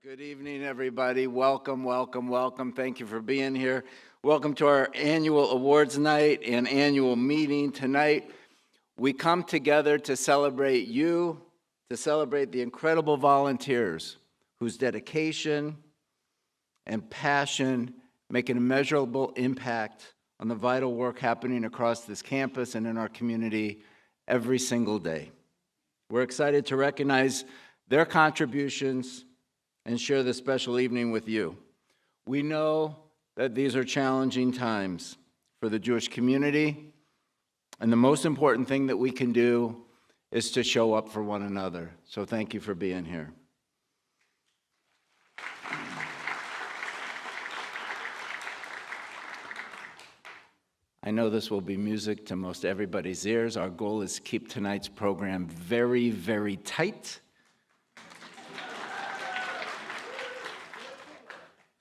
Good evening, everybody. Welcome, welcome, welcome. Thank you for being here. Welcome to our annual awards night and annual meeting. Tonight, we come together to celebrate you, to celebrate the incredible volunteers whose dedication and passion make an immeasurable impact on the vital work happening across this campus and in our community every single day. We're excited to recognize their contributions and share this special evening with you. We know that these are challenging times for the Jewish community, and the most important thing that we can do is to show up for one another. So thank you for being here. I know this will be music to most everybody's ears. Our goal is to keep tonight's program very, very tight.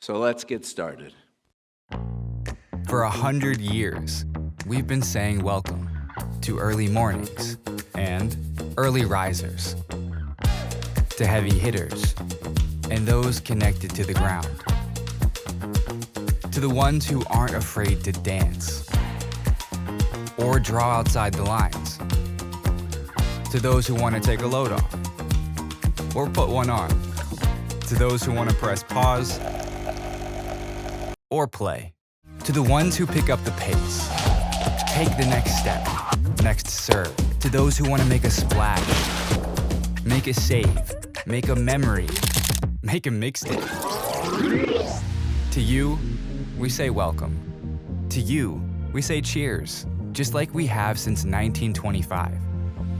So let's get started. For 100 years, we've been saying welcome to early mornings and early risers, to heavy hitters and those connected to the ground, to the ones who aren't afraid to dance or draw outside the lines, to those who want to take a load off or put one on, to those who want to press pause or play, to the ones who pick up the pace, take the next step, next serve, to those who want to make a splash, make a save, make a memory, make a mixtape. To you, we say welcome. To you, we say cheers, just like we have since 1925.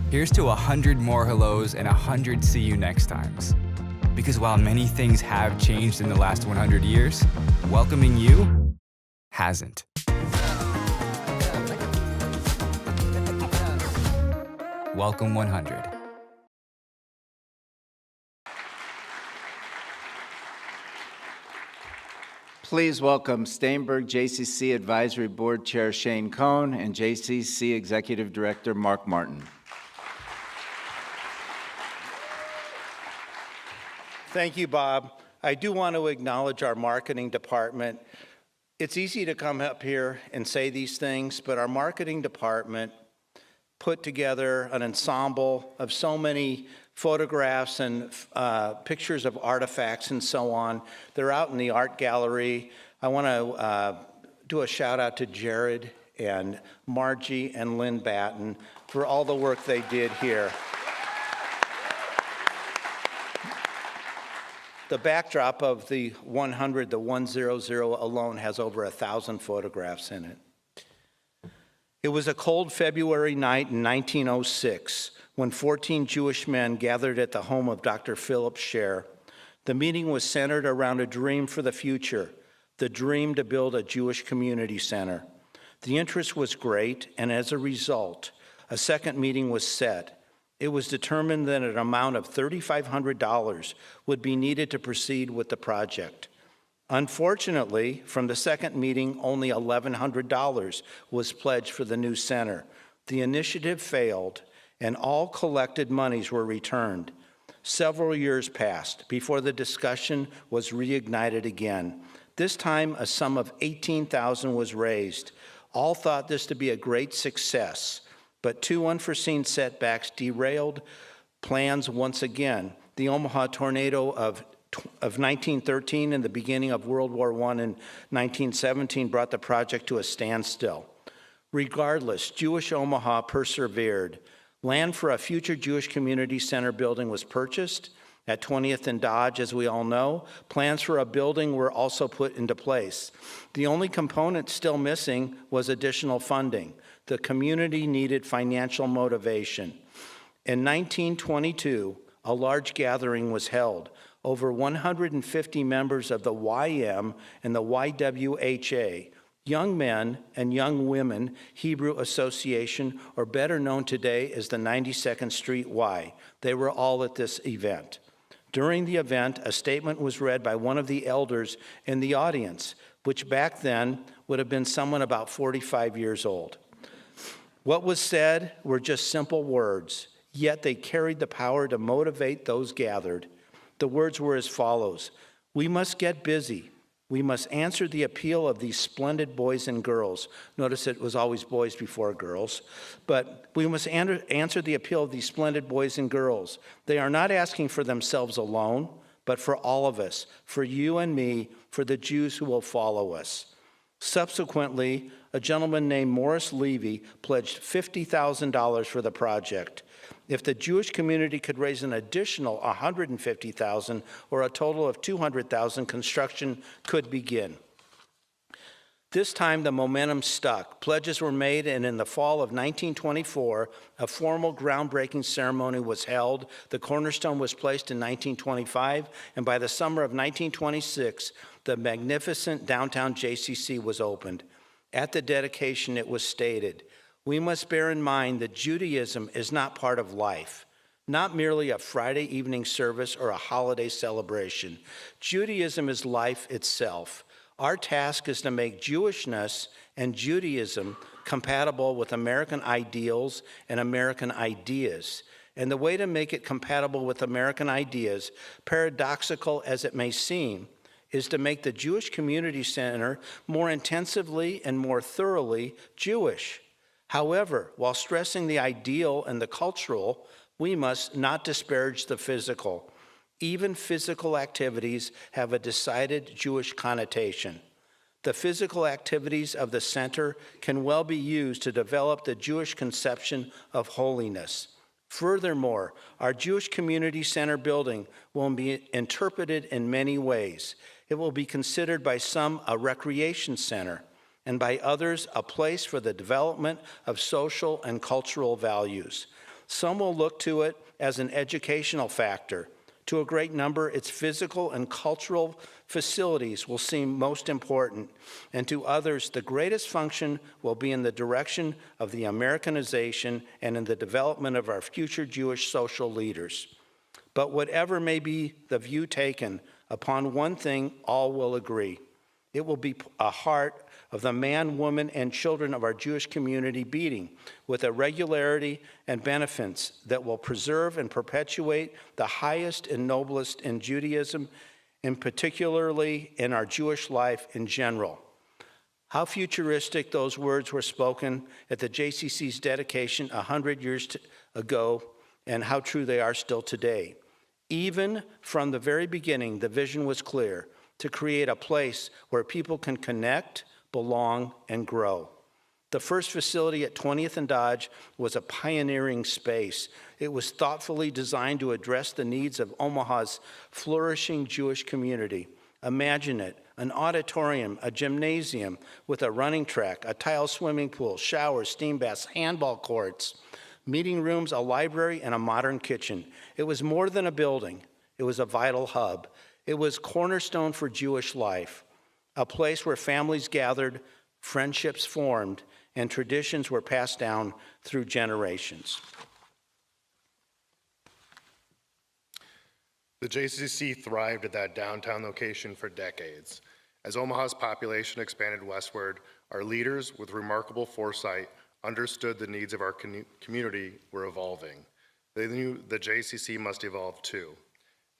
Here's to 100 more hellos and 100 see you next times. Because while many things have changed in the last 100 years, welcoming you hasn't. Welcome 100. Please welcome Steinberg JCC Advisory Board Chair Shane Cohn and JCC Executive Director Mark Martin. Thank you, Bob. I do want to acknowledge our marketing department. It's easy to come up here and say these things, but our marketing department put together an ensemble of so many photographs and pictures of artifacts and so on. They're out in the art gallery. I want to do a shout out to Jared and Margie and Lynn Batten for all the work they did here. The backdrop of the 100, the 100 alone, has over 1,000 photographs in it. It was a cold February night in 1906 when 14 Jewish men gathered at the home of Dr. Philip Scher. The meeting was centered around a dream for the future, the dream to build a Jewish community center. The interest was great, and as a result, a second meeting was set. It was determined that an amount of $3,500 would be needed to proceed with the project. Unfortunately, from the second meeting, only $1,100 was pledged for the new center. The initiative failed, and all collected monies were returned. Several years passed before the discussion was reignited again. This time, a sum of $18,000 was raised. All thought this to be a great success. But two unforeseen setbacks derailed plans once again. The Omaha tornado of 1913 and the beginning of World War I in 1917 brought the project to a standstill. Regardless, Jewish Omaha persevered. Land for a future Jewish community center building was purchased at 20th and Dodge, as we all know. Plans for a building were also put into place. The only component still missing was additional funding. The community needed financial motivation. In 1922, a large gathering was held. Over 150 members of the YM and the YWHA, Young Men and Young Women Hebrew Association, or better known today as the 92nd Street Y. They were all at this event. During the event, a statement was read by one of the elders in the audience, which back then would have been someone about 45 years old. What was said were just simple words, yet they carried the power to motivate those gathered. The words were as follows: "We must get busy. We must answer the appeal of these splendid boys and girls." Notice it was always boys before girls. But we must answer the appeal of these splendid boys and girls. They are not asking for themselves alone, but for all of us, for you and me, for the Jews who will follow us. Subsequently, a gentleman named Morris Levy pledged $50,000 for the project. If the Jewish community could raise an additional $150,000 or a total of $200,000, construction could begin. This time, the momentum stuck. Pledges were made, and in the fall of 1924, a formal groundbreaking ceremony was held. The cornerstone was placed in 1925, and by the summer of 1926, the magnificent downtown JCC was opened. At the dedication, it was stated, "We must bear in mind that Judaism is not part of life, not merely a Friday evening service or a holiday celebration. Judaism is life itself. Our task is to make Jewishness and Judaism compatible with American ideals and American ideas. And the way to make it compatible with American ideas, paradoxical as it may seem, is to make the Jewish Community Center more intensively and more thoroughly Jewish. However, while stressing the ideal and the cultural, we must not disparage the physical. Even physical activities have a decided Jewish connotation. The physical activities of the center can well be used to develop the Jewish conception of holiness. Furthermore, our Jewish Community Center building will be interpreted in many ways. It will be considered by some a recreation center, and by others a place for the development of social and cultural values. Some will look to it as an educational factor. To a great number, its physical and cultural facilities will seem most important, and to others, the greatest function will be in the direction of the Americanization and in the development of our future Jewish social leaders. But whatever may be the view taken, upon one thing all will agree. It will be a heart of the man, woman, and children of our Jewish community beating with a regularity and benefits that will preserve and perpetuate the highest and noblest in Judaism, and particularly in our Jewish life in general. How futuristic those words were spoken at the JCC's dedication 100 years ago, and how true they are still today. Even from the very beginning, the vision was clear: to create a place where people can connect, belong, and grow. The first facility at 20th and Dodge was a pioneering space. It was thoughtfully designed to address the needs of Omaha's flourishing Jewish community. Imagine it: an auditorium, a gymnasium with a running track, a tile swimming pool, showers, steam baths, handball courts, meeting rooms, a library, and a modern kitchen. It was more than a building. It was a vital hub. It was cornerstone for Jewish life, a place where families gathered, friendships formed, and traditions were passed down through generations. The JCC thrived at that downtown location for decades. As Omaha's population expanded westward, our leaders, with remarkable foresight, understood the needs of our community were evolving. They knew the JCC must evolve too.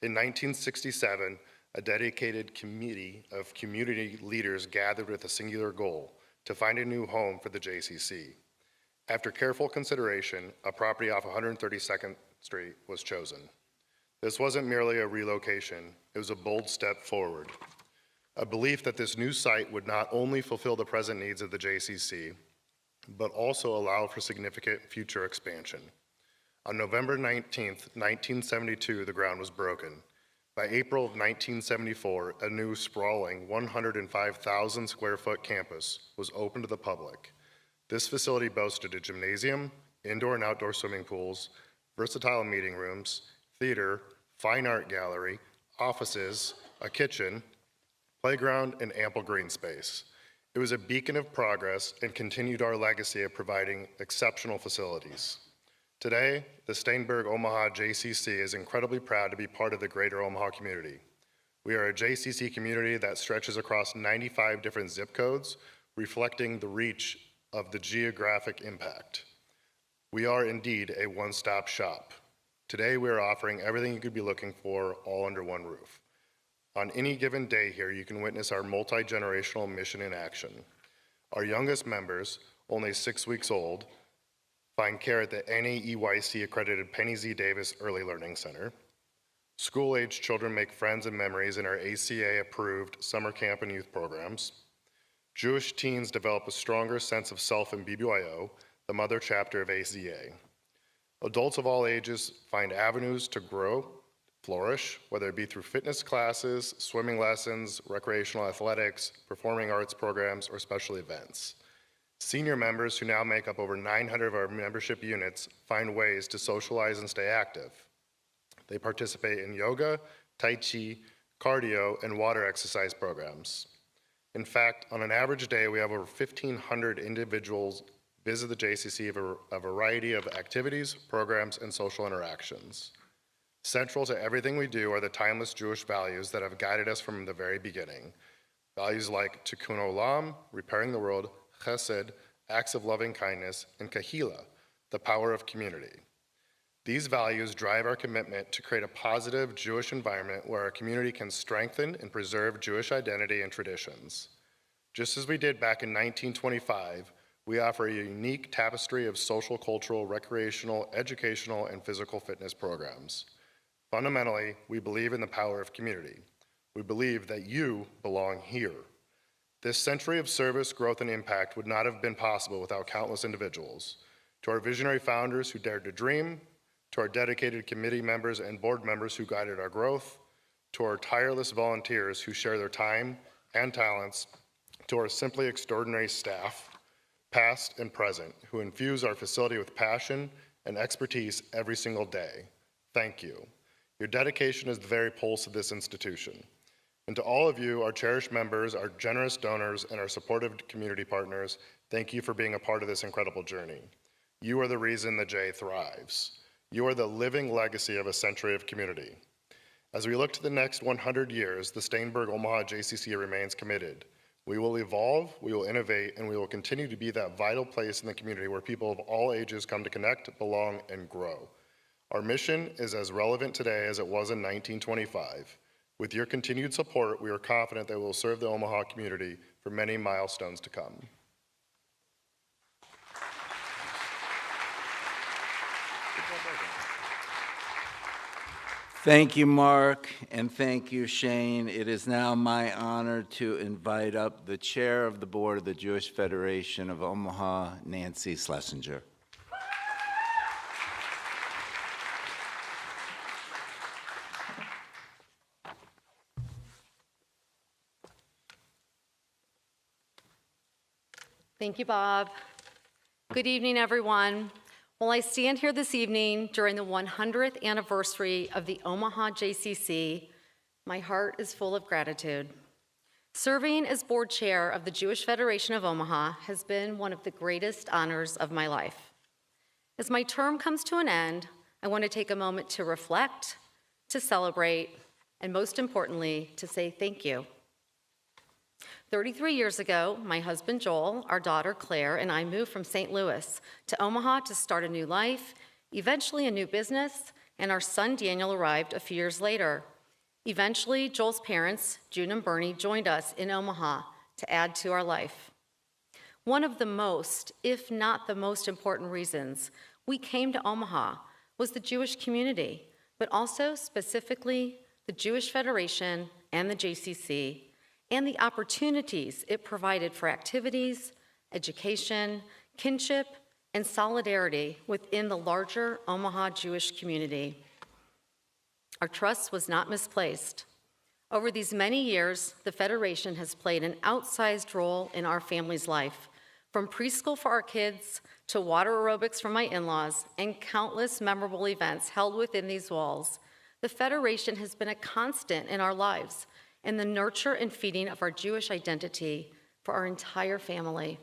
In 1967, a dedicated committee of community leaders gathered with a singular goal: to find a new home for the JCC. After careful consideration, a property off 132nd Street was chosen. This wasn't merely a relocation, it was a bold step forward. A belief that this new site would not only fulfill the present needs of the JCC, but also allow for significant future expansion. On November 19th, 1972, the ground was broken. By April of 1974, a new sprawling 105,000 square foot campus was open to the public. This facility boasted a gymnasium, indoor and outdoor swimming pools, versatile meeting rooms, theater, fine art gallery, offices, a kitchen, playground, and ample green space. It was a beacon of progress and continued our legacy of providing exceptional facilities. Today, the Steinberg Omaha JCC is incredibly proud to be part of the greater Omaha community. We are a JCC community that stretches across 95 different zip codes, reflecting the reach of the geographic impact. We are indeed a one-stop shop. Today, we are offering everything you could be looking for all under one roof. On any given day here, you can witness our multi-generational mission in action. Our youngest members, only 6 weeks old, find care at the NAEYC accredited Penny Z. Davis Early Learning Center. School-aged children make friends and memories in our ACA-approved summer camp and youth programs. Jewish teens develop a stronger sense of self in BBYO, the mother chapter of ACA. Adults of all ages find avenues to grow, flourish, whether it be through fitness classes, swimming lessons, recreational athletics, performing arts programs, or special events. Senior members, who now make up over 900 of our membership units, find ways to socialize and stay active. They participate in yoga, tai chi, cardio, and water exercise programs. In fact, on an average day, we have over 1,500 individuals visit the JCC for a variety of activities, programs, and social interactions. Central to everything we do are the timeless Jewish values that have guided us from the very beginning. Values like tikkun olam, repairing the world, chesed, acts of loving kindness, and kahila, the power of community. These values drive our commitment to create a positive Jewish environment where our community can strengthen and preserve Jewish identity and traditions. Just as we did back in 1925, we offer a unique tapestry of social, cultural, recreational, educational, and physical fitness programs. Fundamentally, we believe in the power of community. We believe that you belong here. This century of service, growth, and impact would not have been possible without countless individuals. To our visionary founders who dared to dream, to our dedicated committee members and board members who guided our growth, to our tireless volunteers who share their time and talents, to our simply extraordinary staff, past and present, who infuse our facility with passion and expertise every single day. Thank you. Your dedication is the very pulse of this institution. And to all of you, our cherished members, our generous donors, and our supportive community partners, thank you for being a part of this incredible journey. You are the reason the J thrives. You are the living legacy of a century of community. As we look to the next 100 years, the Steinberg Omaha JCC remains committed. We will evolve, we will innovate, and we will continue to be that vital place in the community where people of all ages come to connect, belong, and grow. Our mission is as relevant today as it was in 1925. With your continued support, we are confident that we will serve the Omaha community for many milestones to come. Thank you, Mark, and thank you, Shane. It is now my honor to invite up the chair of the board of the Jewish Federation of Omaha, Nancy Schlesinger. Thank you, Bob. Good evening, everyone. While I stand here this evening during the 100th anniversary of the Omaha JCC, my heart is full of gratitude. Serving as board chair of the Jewish Federation of Omaha has been one of the greatest honors of my life. As my term comes to an end, I want to take a moment to reflect, to celebrate, and most importantly, to say thank you. 33 years ago, my husband Joel, our daughter Claire, and I moved from St. Louis to Omaha to start a new life, eventually a new business, and our son Daniel arrived a few years later. Eventually, Joel's parents, June and Bernie, joined us in Omaha to add to our life. One of the most, if not the most important reasons we came to Omaha was the Jewish community, but also specifically the Jewish Federation and the JCC, and the opportunities it provided for activities, education, kinship, and solidarity within the larger Omaha Jewish community. Our trust was not misplaced. Over these many years, the Federation has played an outsized role in our family's life, from preschool for our kids to water aerobics for my in-laws and countless memorable events held within these walls. The Federation has been a constant in our lives, and the nurture and feeding of our Jewish identity for our entire family.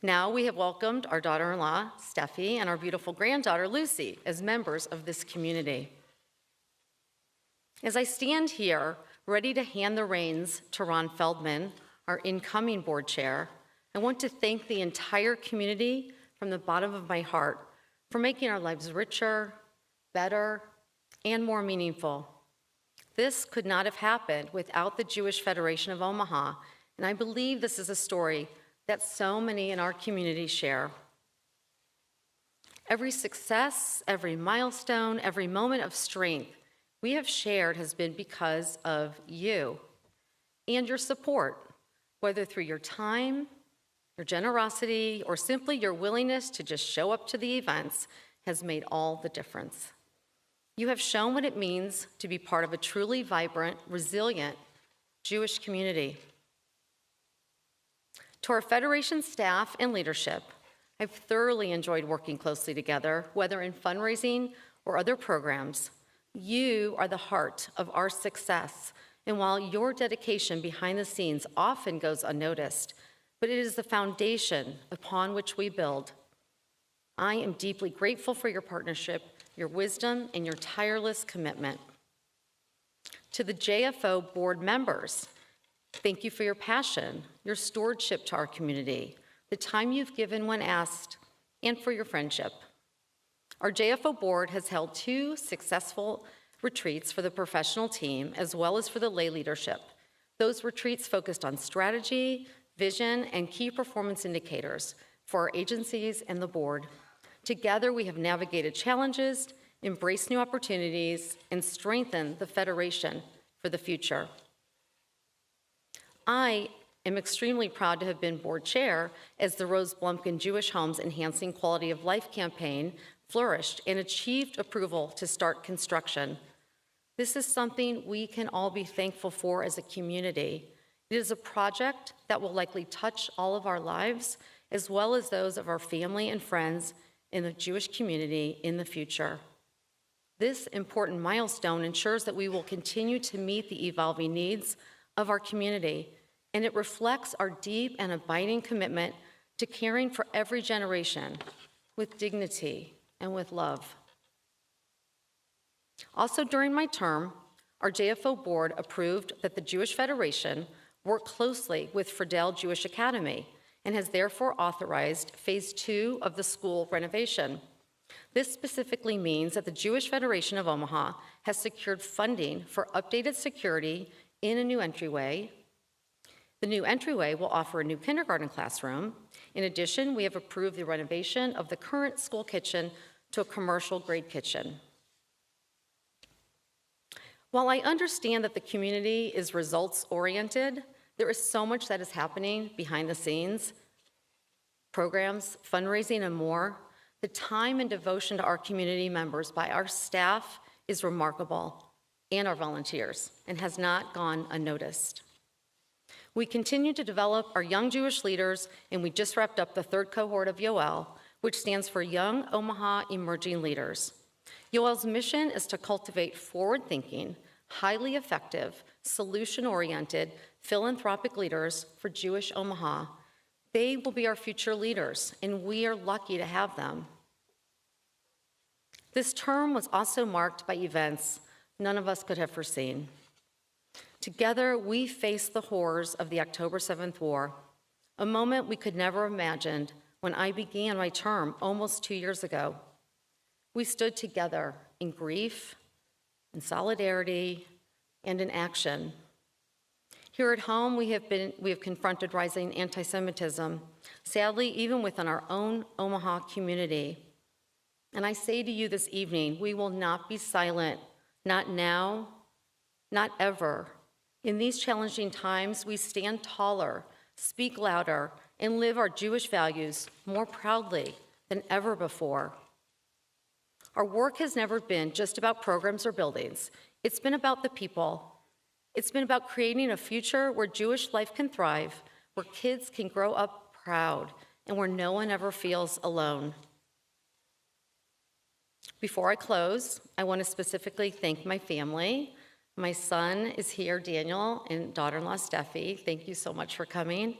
Now we have welcomed our daughter-in-law, Steffi, and our beautiful granddaughter, Lucy, as members of this community. As I stand here, ready to hand the reins to Ron Feldman, our incoming board chair, I want to thank the entire community from the bottom of my heart for making our lives richer, better, and more meaningful. This could not have happened without the Jewish Federation of Omaha, and I believe this is a story that so many in our community share. Every success, every milestone, every moment of strength we have shared has been because of you and your support, whether through your time, your generosity, or simply your willingness to just show up to the events has made all the difference. You have shown what it means to be part of a truly vibrant, resilient Jewish community. To our Federation staff and leadership, I've thoroughly enjoyed working closely together, whether in fundraising or other programs. You are the heart of our success, and while your dedication behind the scenes often goes unnoticed, but it is the foundation upon which we build. I am deeply grateful for your partnership, your wisdom, and your tireless commitment. To the JFO board members, thank you for your passion, your stewardship to our community, the time you've given when asked, and for your friendship. Our JFO board has held 2 successful retreats for the professional team as well as for the lay leadership. Those retreats focused on strategy, vision, and key performance indicators for our agencies and the board. Together, we have navigated challenges, embraced new opportunities, and strengthened the Federation for the future. I am extremely proud to have been board chair as the Rose Blumkin Jewish Homes Enhancing Quality of Life campaign flourished and achieved approval to start construction. This is something we can all be thankful for as a community. It is a project that will likely touch all of our lives, as well as those of our family and friends in the Jewish community in the future. This important milestone ensures that we will continue to meet the evolving needs of our community, and it reflects our deep and abiding commitment to caring for every generation with dignity and with love. Also during my term, our JFO board approved that the Jewish Federation work closely with Friedel Jewish Academy and has therefore authorized phase 2 of the school renovation. This specifically means that the Jewish Federation of Omaha has secured funding for updated security in a new entryway. The new entryway will offer a new kindergarten classroom. In addition, we have approved the renovation of the current school kitchen to a commercial-grade kitchen. While I understand that the community is results-oriented, there is so much that is happening behind the scenes, programs, fundraising, and more. The time and devotion to our community members by our staff is remarkable, and our volunteers, and has not gone unnoticed. We continue to develop our young Jewish leaders, and we just wrapped up the 3rd cohort of Yoel, which stands for Young Omaha Emerging Leaders. Yoel's mission is to cultivate forward-thinking, highly effective, solution-oriented, philanthropic leaders for Jewish Omaha. They will be our future leaders, and we are lucky to have them. This term was also marked by events none of us could have foreseen. Together, we faced the horrors of the October 7th war, a moment we could never have imagined when I began my term almost 2 years ago. We stood together in grief, in solidarity, and in action. Here at home, we have confronted rising anti-Semitism, sadly, even within our own Omaha community. And I say to you this evening, we will not be silent, not now, not ever. In these challenging times, we stand taller, speak louder, and live our Jewish values more proudly than ever before. Our work has never been just about programs or buildings. It's been about the people. It's been about creating a future where Jewish life can thrive, where kids can grow up proud, and where no one ever feels alone. Before I close, I want to specifically thank my family. My son is here, Daniel, and daughter-in-law, Steffi. Thank you so much for coming.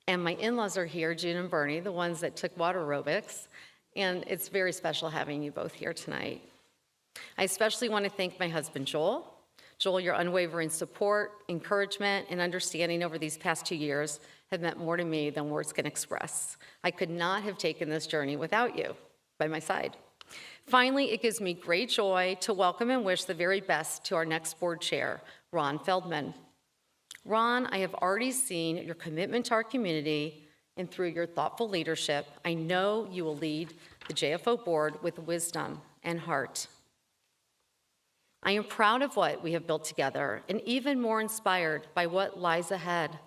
And my in-laws are here, June and Bernie, the ones that took water aerobics. And it's very special having you both here tonight. I especially want to thank my husband, Joel. Joel, your unwavering support, encouragement, and understanding over these past 2 years have meant more to me than words can express. I could not have taken this journey without you by my side. Finally, it gives me great joy to welcome and wish the very best to our next board chair, Ron Feldman. Ron, I have already seen your commitment to our community, and through your thoughtful leadership, I know you will lead the JFO board with wisdom and heart. I am proud of what we have built together and even more inspired by what lies ahead.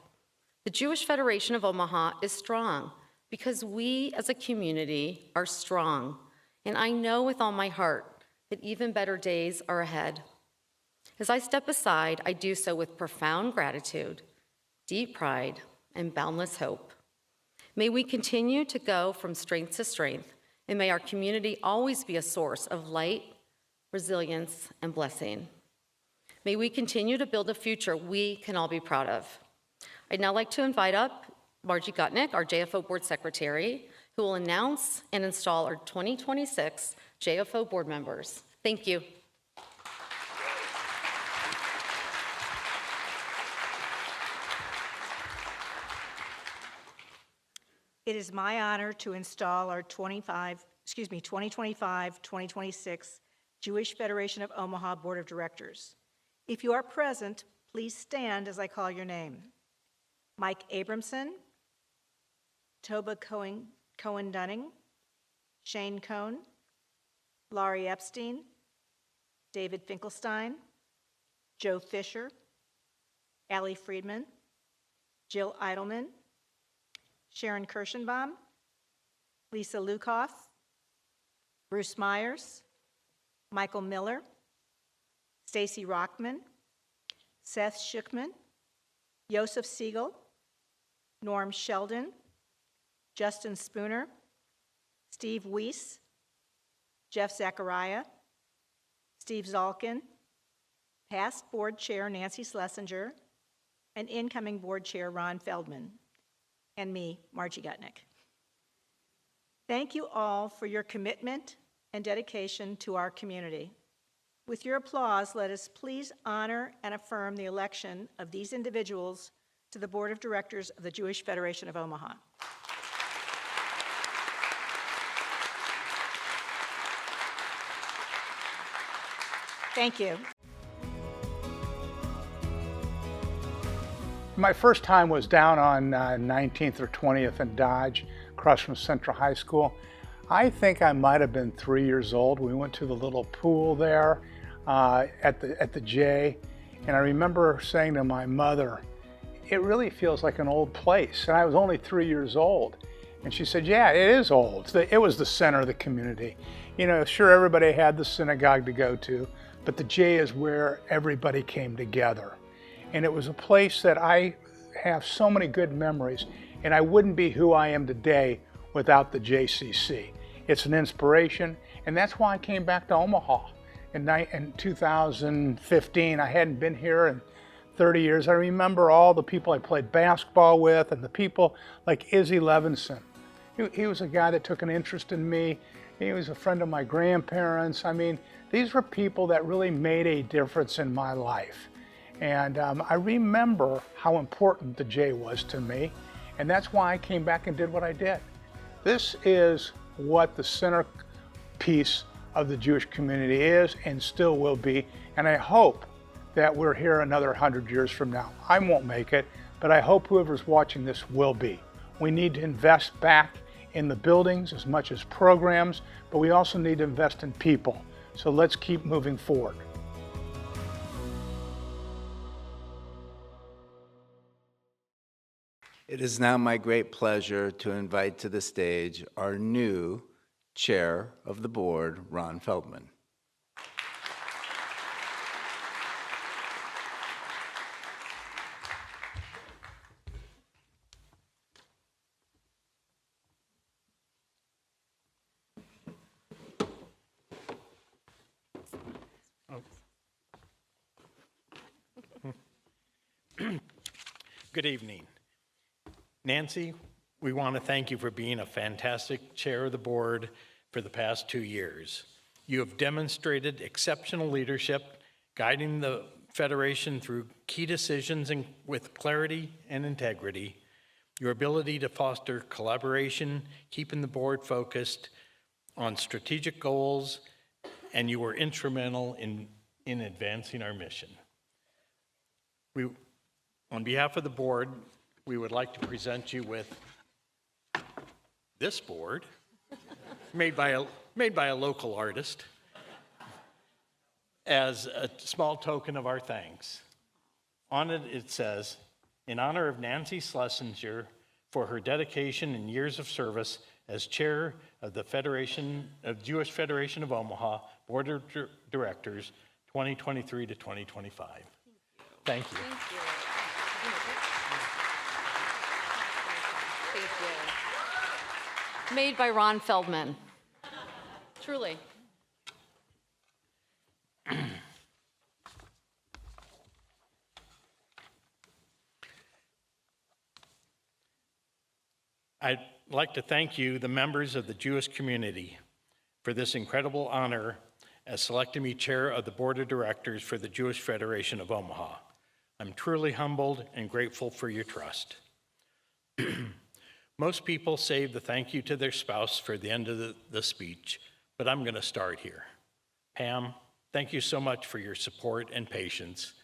The Jewish Federation of Omaha is strong because we as a community are strong, and I know with all my heart that even better days are ahead. As I step aside, I do so with profound gratitude, deep pride, and boundless hope. May we continue to go from strength to strength, and may our community always be a source of light, resilience, and blessing. May we continue to build a future we can all be proud of. I'd now like to invite up Margie Gutnick, our JFO Board Secretary, who will announce and install our 2026 JFO board members. Thank you. It is my honor to install our 2025-2026 Jewish Federation of Omaha Board of Directors. If you are present, please stand as I call your name. Mike Abramson, Toba Cohen-Dunning, Shane Cohn, Laurie Epstein, David Finkelstein, Joe Fisher, Allie Friedman, Jill Eidelman, Sharon Kirschenbaum, Lisa Lukoff, Bruce Myers, Michael Miller, Stacy Rockman, Seth Schuchman, Joseph Siegel, Norm Sheldon, Justin Spooner, Steve Weiss, Jeff Zachariah, Steve Zalkin, past board chair Nancy Schlesinger, and incoming board chair Ron Feldman, and me, Margie Gutnick. Thank you all for your commitment and dedication to our community. With your applause, let us please honor and affirm the election of these individuals to the Board of Directors of the Jewish Federation of Omaha. Thank you. My first time was down on 19th or 20th in Dodge, across from Central High School. I think I might have been 3 years old. We went to the little pool there at the J, and I remember saying to my mother, "It really feels like an old place." And I was only 3 years old. And she said, "Yeah, it is old." It was the center of the community. You know, sure, everybody had the synagogue to go to, but the J is where everybody came together. And it was a place that I have so many good memories, and I wouldn't be who I am today without the JCC. It's an inspiration, and that's why I came back to Omaha in 2015. I hadn't been here in 30 years. I remember all the people I played basketball with and the people like Izzy Levinson. He was a guy that took an interest in me. He was a friend of my grandparents. I mean, these were people that really made a difference in my life. And I remember how important the J was to me, and that's why I came back and did what I did. This is what the centerpiece of the Jewish community is and still will be, and I hope that we're here another 100 years from now. I won't make it, but I hope whoever's watching this will be. We need to invest back in the buildings as much as programs, but we also need to invest in people. So let's keep moving forward. It is now my great pleasure to invite to the stage our new chair of the board, Ron Feldman. Good evening. Nancy, we want to thank you for being a fantastic chair of the board for the past 2 years. You have demonstrated exceptional leadership, guiding the Federation through key decisions with clarity and integrity. Your ability to foster collaboration, keeping the board focused on strategic goals, and you were instrumental in advancing our mission. On behalf of the board, we would like to present you with this board, made by a local artist, as a small token of our thanks. On it, it says, "In honor of Nancy Schlesinger for her dedication and years of service as chair of the Jewish Federation of Omaha Board of Directors, 2023 to 2025. Thank you. Thank you. Made by Ron Feldman. Truly. I'd like to thank you, the members of the Jewish community, for this incredible honor as selecting me chair of the Board of Directors for the Jewish Federation of Omaha. I'm truly humbled and grateful for your trust. Most people save the thank you to their spouse for the end of the speech, but I'm going to start here. Pam, thank you so much for your support and patience.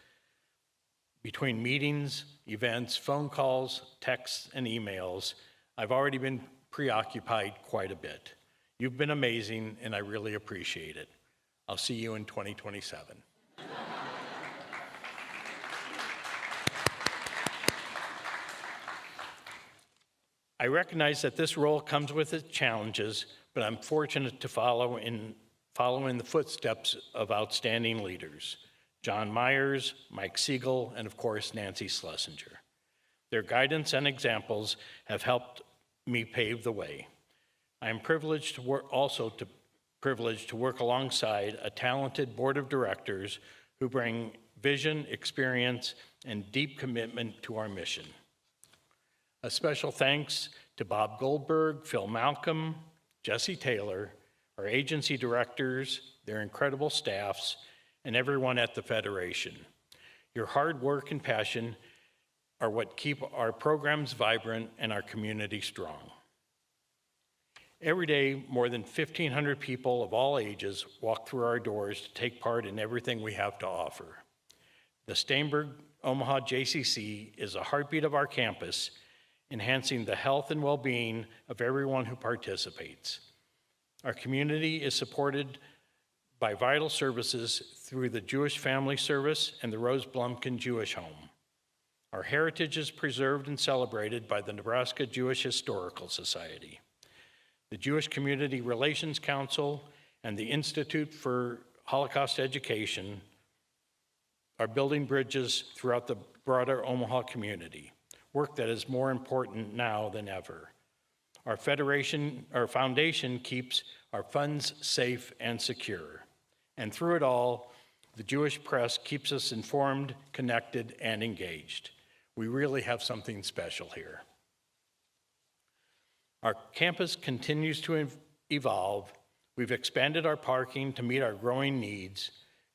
Between meetings, events, phone calls, texts, and emails, I've already been preoccupied quite a bit. You've been amazing, and I really appreciate it. I'll see you in 2027. I recognize that this role comes with its challenges, but I'm fortunate to follow in the footsteps of outstanding leaders, John Myers, Mike Siegel, and of course, Nancy Schlesinger. Their guidance and examples have helped me pave the way. I am privileged to work alongside a talented board of directors who bring vision, experience, and deep commitment to our mission. A special thanks to Bob Goldberg, Phil Malcolm, Jesse Taylor, our agency directors, their incredible staffs, and everyone at the Federation. Your hard work and passion are what keep our programs vibrant and our community strong. Every day, more than 1,500 people of all ages walk through our doors to take part in everything we have to offer. The Steinberg Omaha JCC is a heartbeat of our campus, enhancing the health and well-being of everyone who participates. Our community is supported by vital services through the Jewish Family Service and the Rose Blumkin Jewish Home. Our heritage is preserved and celebrated by the Nebraska Jewish Historical Society. The Jewish Community Relations Council and the Institute for Holocaust Education are building bridges throughout the broader Omaha community, work that is more important now than ever. Our foundation keeps our funds safe and secure. And through it all, the Jewish press keeps us informed, connected, and engaged. We really have something special here. Our campus continues to evolve. We've expanded our parking to meet our growing needs,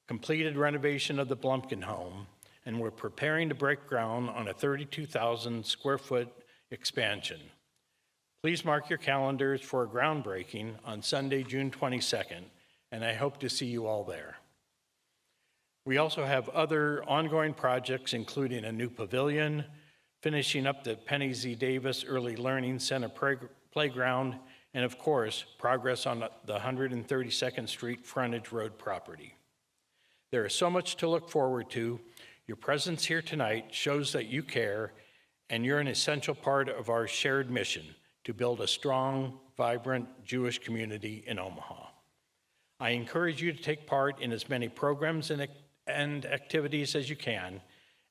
completed renovation of the Blumkin home, and we're preparing to break ground on a 32,000 square foot expansion. Please mark your calendars for a groundbreaking on Sunday, June 22nd, and I hope to see you all there. We also have other ongoing projects, including a new pavilion, finishing up the Penny Z. Davis Early Learning Center playground, and of course, progress on the 132nd Street frontage road property. There is so much to look forward to. Your presence here tonight shows that you care, and you're an essential part of our shared mission to build a strong, vibrant Jewish community in Omaha. I encourage you to take part in as many programs and activities as you can,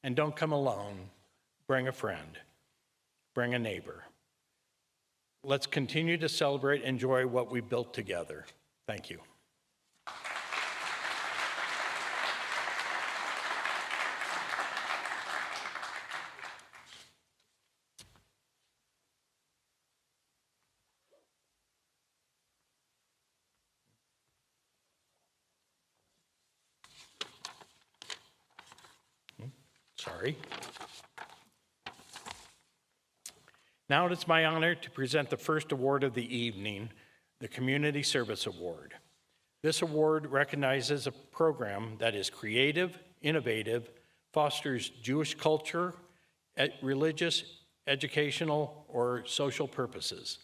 and don't come alone. Bring a friend, bring a neighbor. Let's continue to celebrate and enjoy what we built together. Thank you. Sorry. Now it is my honor to present the first award of the evening, the Community Service Award. This award recognizes a program that is creative, innovative, fosters Jewish culture, religious, educational, or social purposes.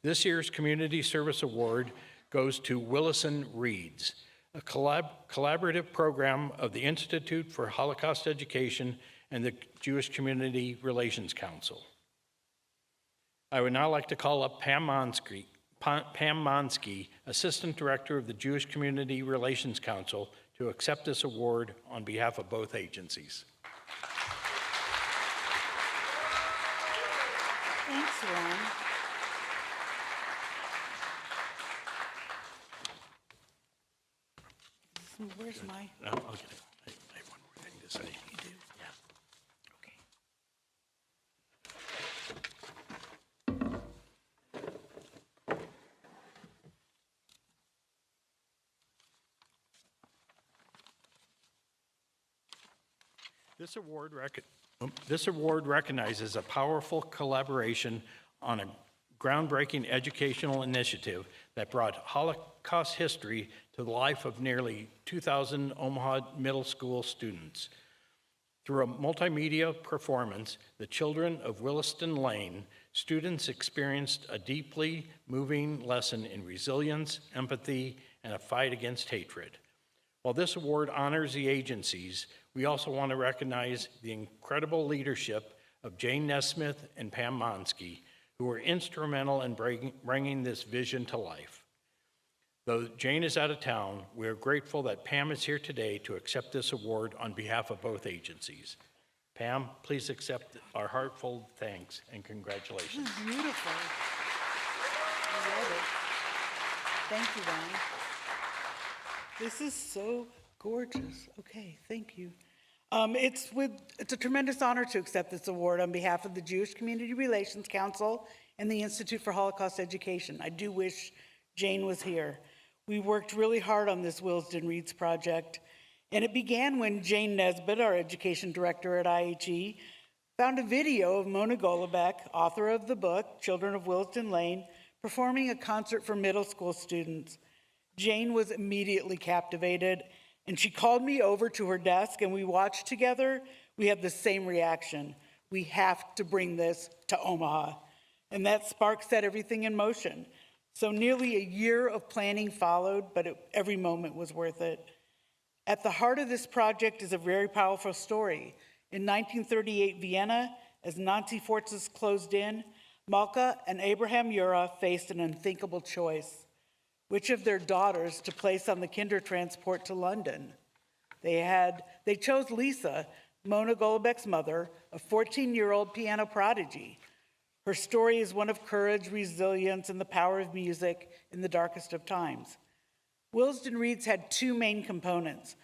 This year's Community Service Award goes to Willison Reads, a collaborative program of the Institute for Holocaust Education and the Jewish Community Relations Council. I would now like to call up Pam Monsky, Assistant Director of the Jewish Community Relations Council, to accept this award on behalf of both agencies. Thanks, Ron. Where's my? No, I'll get it. I have one more thing to say. You do? Yeah. Okay. This award recognizes a powerful collaboration on a groundbreaking educational initiative that brought Holocaust history to the life of nearly 2,000 Omaha middle school students. Through a multimedia performance, The Children of Williston Lane, students experienced a deeply moving lesson in resilience, empathy, and a fight against hatred. While this award honors the agencies, we also want to recognize the incredible leadership of Jane Nesmith and Pam Monsky, who were instrumental in bringing this vision to life. Though Jane is out of town, we are grateful that Pam is here today to accept this award on behalf of both agencies. Pam, please accept our heartfelt thanks and congratulations. Beautiful. I love it. Thank you, Ron. This is so gorgeous. Okay, thank you. It's a tremendous honor to accept this award on behalf of the Jewish Community Relations Council and the Institute for Holocaust Education. I do wish Jane was here. We worked really hard on this Willesden Reads project, and it began when Jane Nesbitt, our education director at IHE, found a video of Mona Golubeck, author of the book, Children of Williston Lane, performing a concert for middle school students. Jane was immediately captivated, and she called me over to her desk, and we watched together. We had the same reaction. We have to bring this to Omaha. And that spark set everything in motion. So nearly a year of planning followed, but every moment was worth it. At the heart of this project is a very powerful story. In 1938 Vienna, as Nazi forces closed in, Malka and Abraham Ura faced an unthinkable choice: which of their daughters to place on the Kindertransport to London. They chose Lisa, Mona Golubeck's mother, a 14-year-old piano prodigy. Her story is one of courage, resilience, and the power of music in the darkest of times. Willesden Reads had two main components.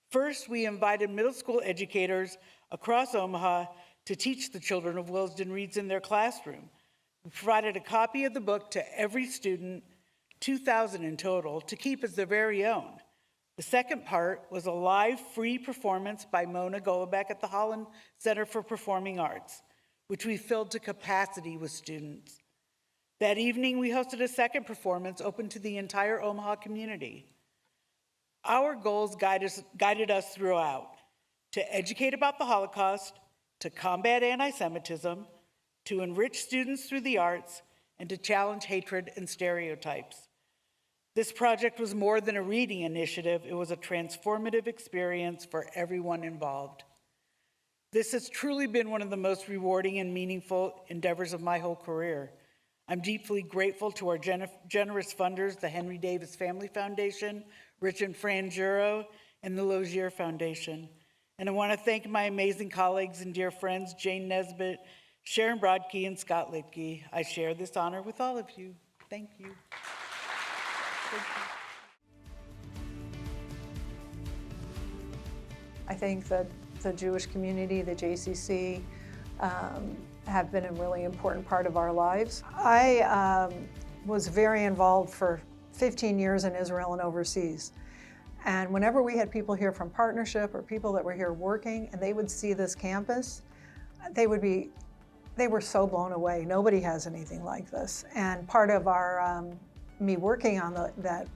First, we invited middle school educators across Omaha to teach the children of Willesden Reads in their classroom. We provided a copy of the book to every student, 2,000 in total, to keep as their very own. The second part was a live free performance by Mona Golubeck at the Holland Center for Performing Arts, which we filled to capacity with students. That evening, we hosted a second performance open to the entire Omaha community. Our goals guided us throughout: to educate about the Holocaust, to combat anti-Semitism, to enrich students through the arts, and to challenge hatred and stereotypes. This project was more than a reading initiative. It was a transformative experience for everyone involved. This has truly been one of the most rewarding and meaningful endeavors of my whole career. I'm deeply grateful to our generous funders, the Henry Davis Family Foundation, Rich and Fran Juro, and the Lozier Foundation. And I want to thank my amazing colleagues and dear friends, Jane Nesbitt, Sharon Brodke, and Scott Litke. I share this honor with all of you. Thank you. Thank you. I think that the Jewish community, the JCC, have been a really important part of our lives. I was very involved for 15 years in Israel and overseas. And whenever we had people here from Partnership or people that were here working and they would see this campus, they were so blown away. Nobody has anything like this. And part of our me working on that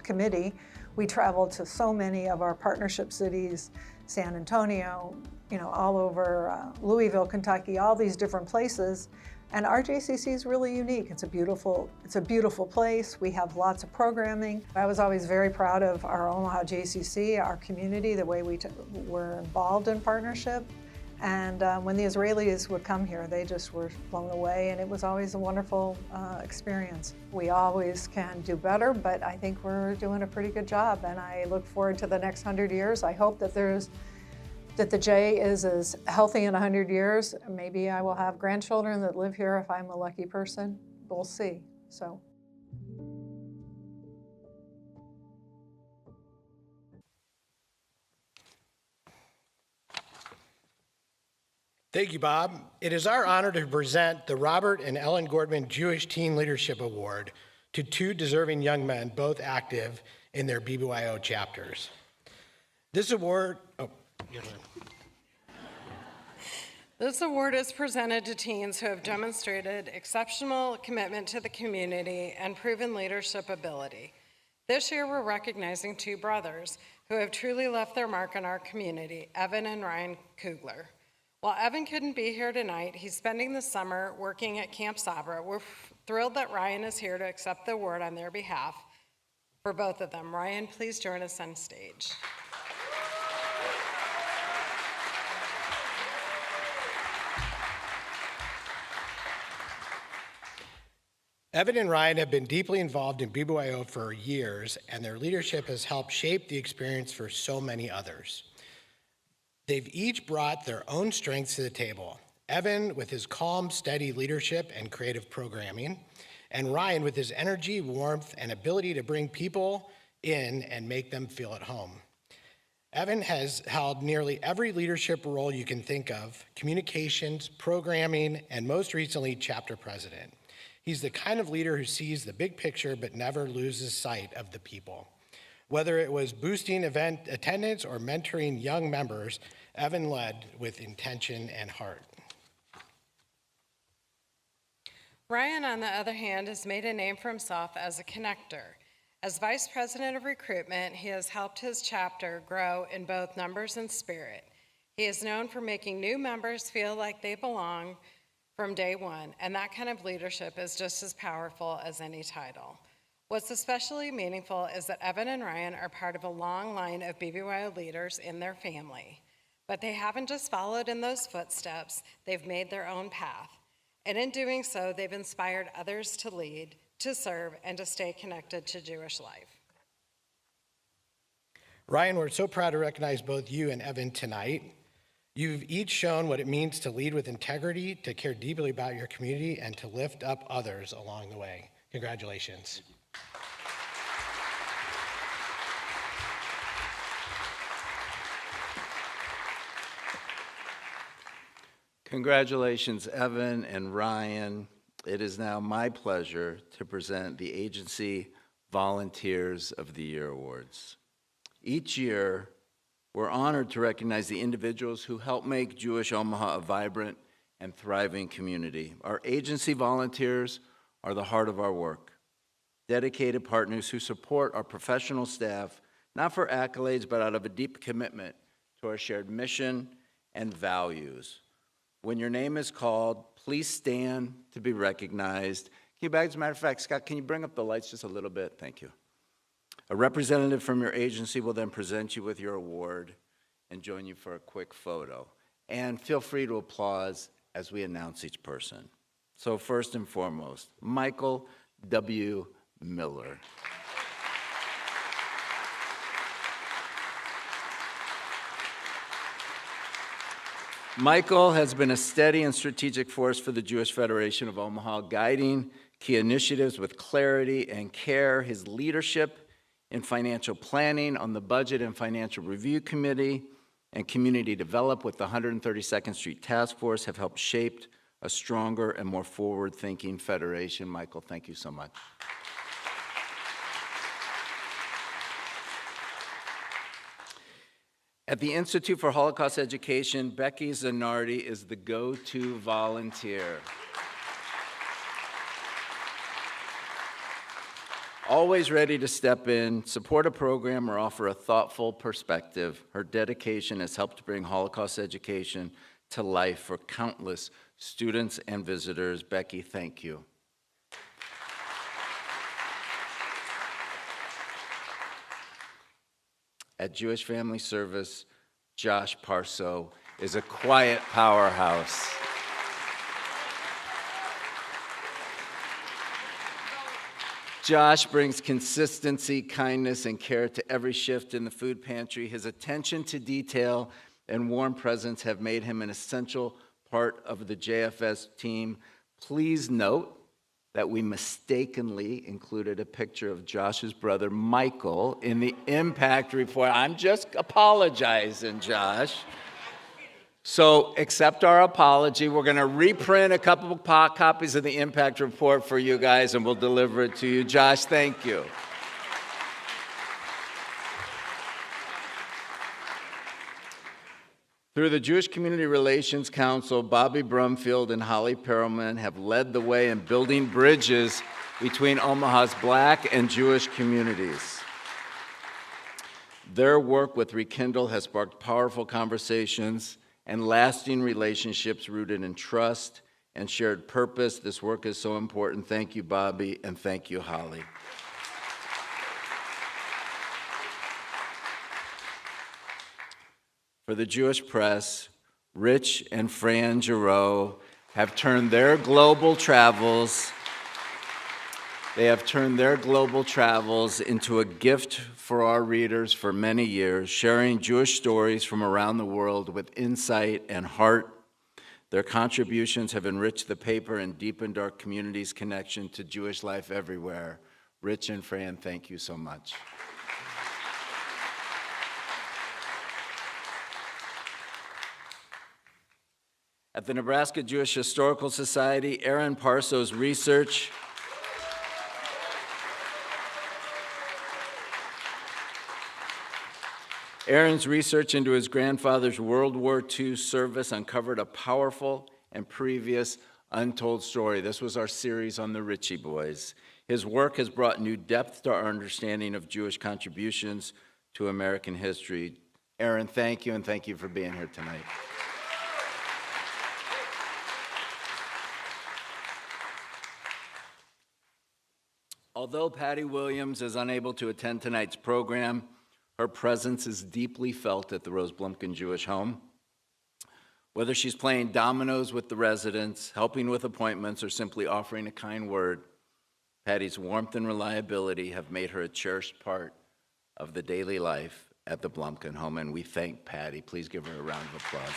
committee, we traveled to so many of our partnership cities, San Antonio, all over Louisville, Kentucky, all these different places. And our JCC is really unique. It's a beautiful place. We have lots of programming. I was always very proud of our Omaha JCC, our community, the way we were involved in partnership. And when the Israelis would come here, they just were blown away, and it was always a wonderful experience. We always can do better, but I think we're doing a pretty good job, and I look forward to the next 100 years. I hope that the J is as healthy in 100 years. Maybe I will have grandchildren that live here if I'm a lucky person. We'll see. So. Thank you, Bob. It is our honor to present the Robert and Ellen Gordman Jewish Teen Leadership Award to two deserving young men, both active in their BBYO chapters. This award, This award is presented to teens who have demonstrated exceptional commitment to the community and proven leadership ability. This year, we're recognizing two brothers who have truly left their mark on our community, Evan and Ryan Kugler. While Evan couldn't be here tonight, he's spending the summer working at Camp Sabra. We're thrilled that Ryan is here to accept the award on their behalf for both of them. Ryan, please join us on stage. Evan and Ryan have been deeply involved in BBYO for years, and their leadership has helped shape the experience for so many others. They've each brought their own strengths to the table. Evan with his calm, steady leadership and creative programming, and Ryan with his energy, warmth, and ability to bring people in and make them feel at home. Evan has held nearly every leadership role you can think of: communications, programming, and most recently, chapter president. He's the kind of leader who sees the big picture but never loses sight of the people. Whether it was boosting event attendance or mentoring young members, Evan led with intention and heart. Ryan, on the other hand, has made a name for himself as a connector. As Vice President of Recruitment, he has helped his chapter grow in both numbers and spirit. He is known for making new members feel like they belong from day one, and that kind of leadership is just as powerful as any title. What's especially meaningful is that Evan and Ryan are part of a long line of BBYO leaders in their family. But they haven't just followed in those footsteps, they've made their own path. And in doing so, they've inspired others to lead, to serve, and to stay connected to Jewish life. Ryan, we're so proud to recognize both you and Evan tonight. You've each shown what it means to lead with integrity, to care deeply about your community, and to lift up others along the way. Congratulations. Congratulations, Evan and Ryan. It is now my pleasure to present the Agency Volunteers of the Year Awards. Each year, we're honored to recognize the individuals who help make Jewish Omaha a vibrant and thriving community. Our agency volunteers are the heart of our work, dedicated partners who support our professional staff, not for accolades, but out of a deep commitment to our shared mission and values. When your name is called, please stand to be recognized. As a matter of fact, Scott, can you bring up the lights just a little bit? Thank you. A representative from your agency will then present you with your award and join you for a quick photo. And feel free to applause as we announce each person. So first and foremost, Michael W. Miller. Michael has been a steady and strategic force for the Jewish Federation of Omaha, guiding key initiatives with clarity and care. His leadership in financial planning on the Budget and Financial Review Committee and community development with the 132nd Street Task Force have helped shape a stronger and more forward-thinking federation. Michael, thank you so much. At the Institute for Holocaust Education, Becky Zanardi is the go-to volunteer. Always ready to step in, support a program, or offer a thoughtful perspective, her dedication has helped bring Holocaust education to life for countless students and visitors. Becky, thank you. At Jewish Family Service, Josh Parso is a quiet powerhouse. Josh brings consistency, kindness, and care to every shift in the food pantry. His attention to detail and warm presence have made him an essential part of the JFS team. Please note that we mistakenly included a picture of Josh's brother, Michael, in the impact report. I'm just apologizing, Josh. So accept our apology. We're going to reprint a couple of copies of the impact report for you guys, and we'll deliver it to you. Josh, thank you. Through the Jewish Community Relations Council, Bobby Brumfield and Holly Perelman have led the way in building bridges between Omaha's Black and Jewish communities. Their work with Rekindle has sparked powerful conversations and lasting relationships rooted in trust and shared purpose. This work is so important. Thank you, Bobby, and thank you, Holly. For the Jewish press, Rich and Fran Giroux have turned their global travels into a gift for our readers for many years, sharing Jewish stories from around the world with insight and heart. Their contributions have enriched the paper and deepened our community's connection to Jewish life everywhere. Rich and Fran, thank you so much. At the Nebraska Jewish Historical Society, Aaron Parso's research Aaron's research into his grandfather's World War II service uncovered a powerful and previous untold story. This was our series on the Ritchie boys. His work has brought new depth to our understanding of Jewish contributions to American history. Aaron, thank you, and thank you for being here tonight. Although Patty Williams is unable to attend tonight's program, her presence is deeply felt at the Rose Blumkin Jewish Home. Whether she's playing dominoes with the residents, helping with appointments, or simply offering a kind word, Patty's warmth and reliability have made her a cherished part of the daily life at the Blumkin Home, and we thank Patty. Please give her a round of applause.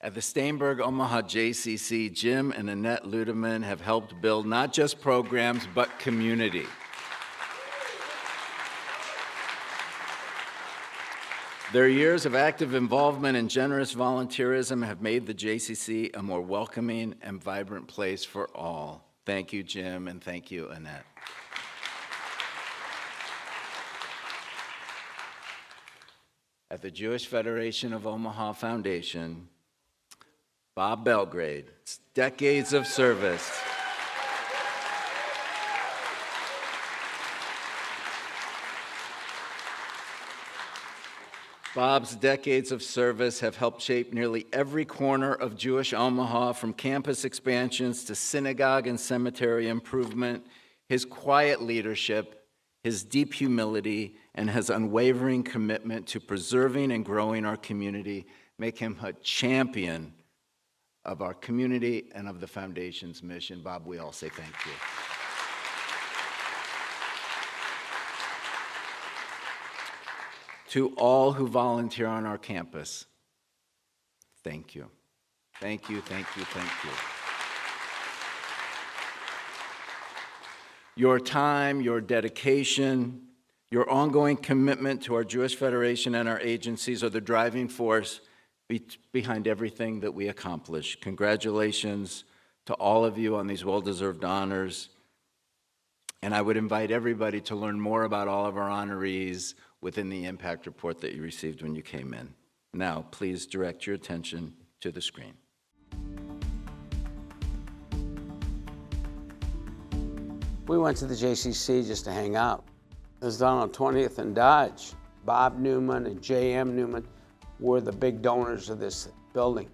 At the Steinberg Omaha JCC, Jim and Annette Ludeman have helped build not just programs, but community. Their years of active involvement and generous volunteerism have made the JCC a more welcoming and vibrant place for all. Thank you, Jim, and thank you, Annette. At the Jewish Federation of Omaha Foundation, Bob Belgrade, decades of service. Bob's decades of service have helped shape nearly every corner of Jewish Omaha, from campus expansions to synagogue and cemetery improvement. His quiet leadership, his deep humility, and his unwavering commitment to preserving and growing our community make him a champion of our community and of the Foundation's mission. Bob, we all say thank you. To all who volunteer on our campus, thank you. Thank you, thank you, thank you. Your time, your dedication, your ongoing commitment to our Jewish Federation and our agencies are the driving force behind everything that we accomplish. Congratulations to all of you on these well-deserved honors. And I would invite everybody to learn more about all of our honorees within the impact report that you received when you came in. Now, please direct your attention to the screen. We went to the JCC just to hang out. It was down on 20th and Dodge. Bob Newman and J.M. Newman were the big donors of this building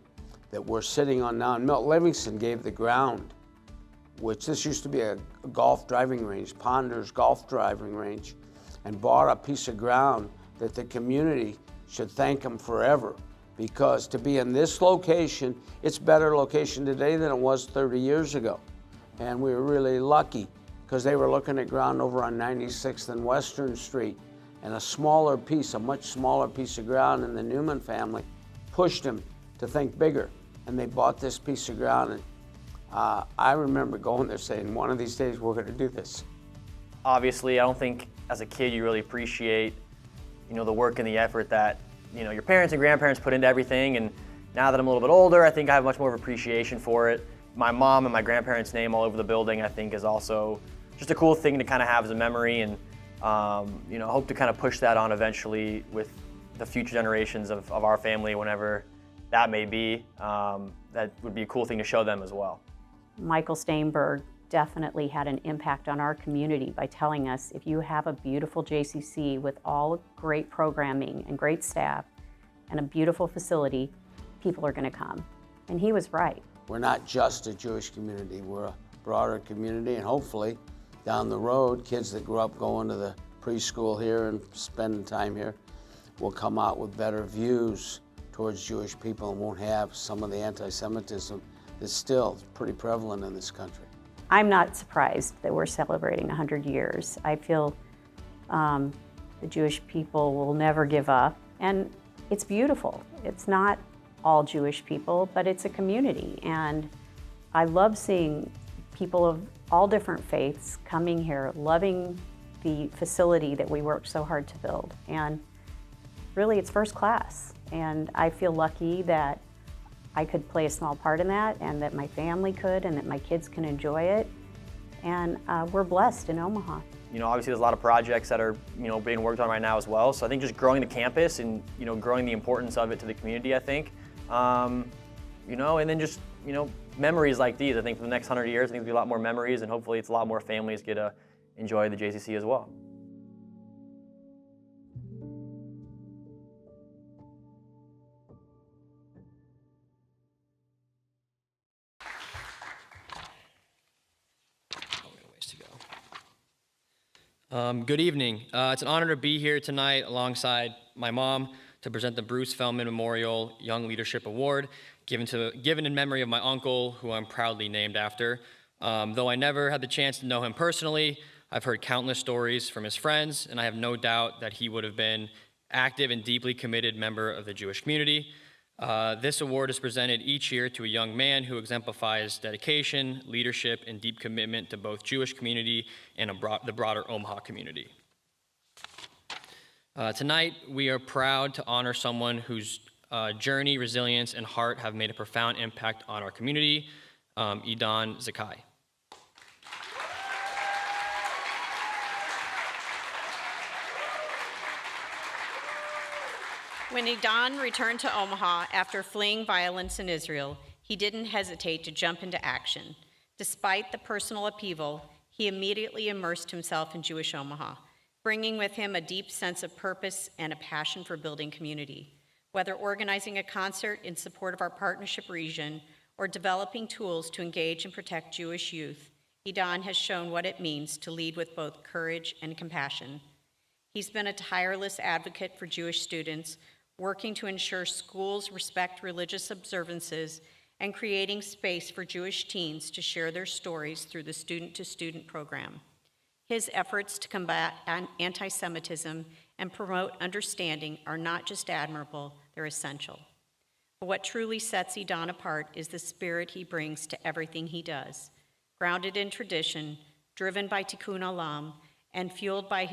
that we're sitting on now. And Milt Livingston gave the ground, which this used to be a golf driving range, Ponders Golf Driving Range, and bought a piece of ground that the community should thank him forever, because to be in this location, it's a better location today than it was 30 years ago. And we were really lucky because they were looking at ground over on 96th and Western Street, and a much smaller piece of ground, and the Newman family pushed them to think bigger, and they bought this piece of ground. And I remember going there saying, one of these days we're going to do this. Obviously, I don't think as a kid you really appreciate, the work and the effort that, your parents and grandparents put into everything. And now that I'm a little bit older, I think I have much more of appreciation for it. My mom and my grandparents' name all over the building, I think, is also just a cool thing to kind of have as a memory, and hope to kind of push that on eventually with the future generations of our family, whenever that may be. That would be a cool thing to show them as well. Michael Steinberg definitely had an impact on our community by telling us, if you have a beautiful JCC with all great programming and great staff and a beautiful facility, people are going to come. And he was right. We're not just a Jewish community, we're a broader community, and hopefully down the road, kids that grew up going to the preschool here and spending time here will come out with better views towards Jewish people and won't have some of the anti-Semitism that's still pretty prevalent in this country. I'm not surprised that we're celebrating 100 years. I feel the Jewish people will never give up, and it's beautiful. It's not all Jewish people, but it's a community, and I love seeing people of all different faiths coming here, loving the facility that we worked so hard to build. And really, it's first class, and I feel lucky that I could play a small part in that, and that my family could, and that my kids can enjoy it. And we're blessed in Omaha. Obviously there's a lot of projects that are, being worked on right now as well. So I think just growing the campus and, growing the importance of it to the community, I think. And then just, memories like these. I think for the next 100 years, I think there'll be a lot more memories, and hopefully it's a lot more families get to enjoy the JCC as well. Good evening. It's an honor to be here tonight alongside my mom to present the Bruce Feldman Memorial Young Leadership Award, given in memory of my uncle, who I'm proudly named after. Though I never had the chance to know him personally, I've heard countless stories from his friends, and I have no doubt that he would have been active and deeply committed member of the Jewish community. This award is presented each year to a young man who exemplifies dedication, leadership, and deep commitment to both Jewish community and the broader Omaha community. Tonight, we are proud to honor someone whose journey, resilience, and heart have made a profound impact on our community, Idan Zakai. When Idan returned to Omaha after fleeing violence in Israel, he didn't hesitate to jump into action. Despite the personal upheaval, he immediately immersed himself in Jewish Omaha, bringing with him a deep sense of purpose and a passion for building community. Whether organizing a concert in support of our partnership region or developing tools to engage and protect Jewish youth, Idan has shown what it means to lead with both courage and compassion. He's been a tireless advocate for Jewish students, working to ensure schools respect religious observances and creating space for Jewish teens to share their stories through the student-to-student program. His efforts to combat anti-Semitism and promote understanding are not just admirable, they're essential. But what truly sets Idan apart is the spirit he brings to everything he does. Grounded in tradition, driven by tikkun olam, and fueled by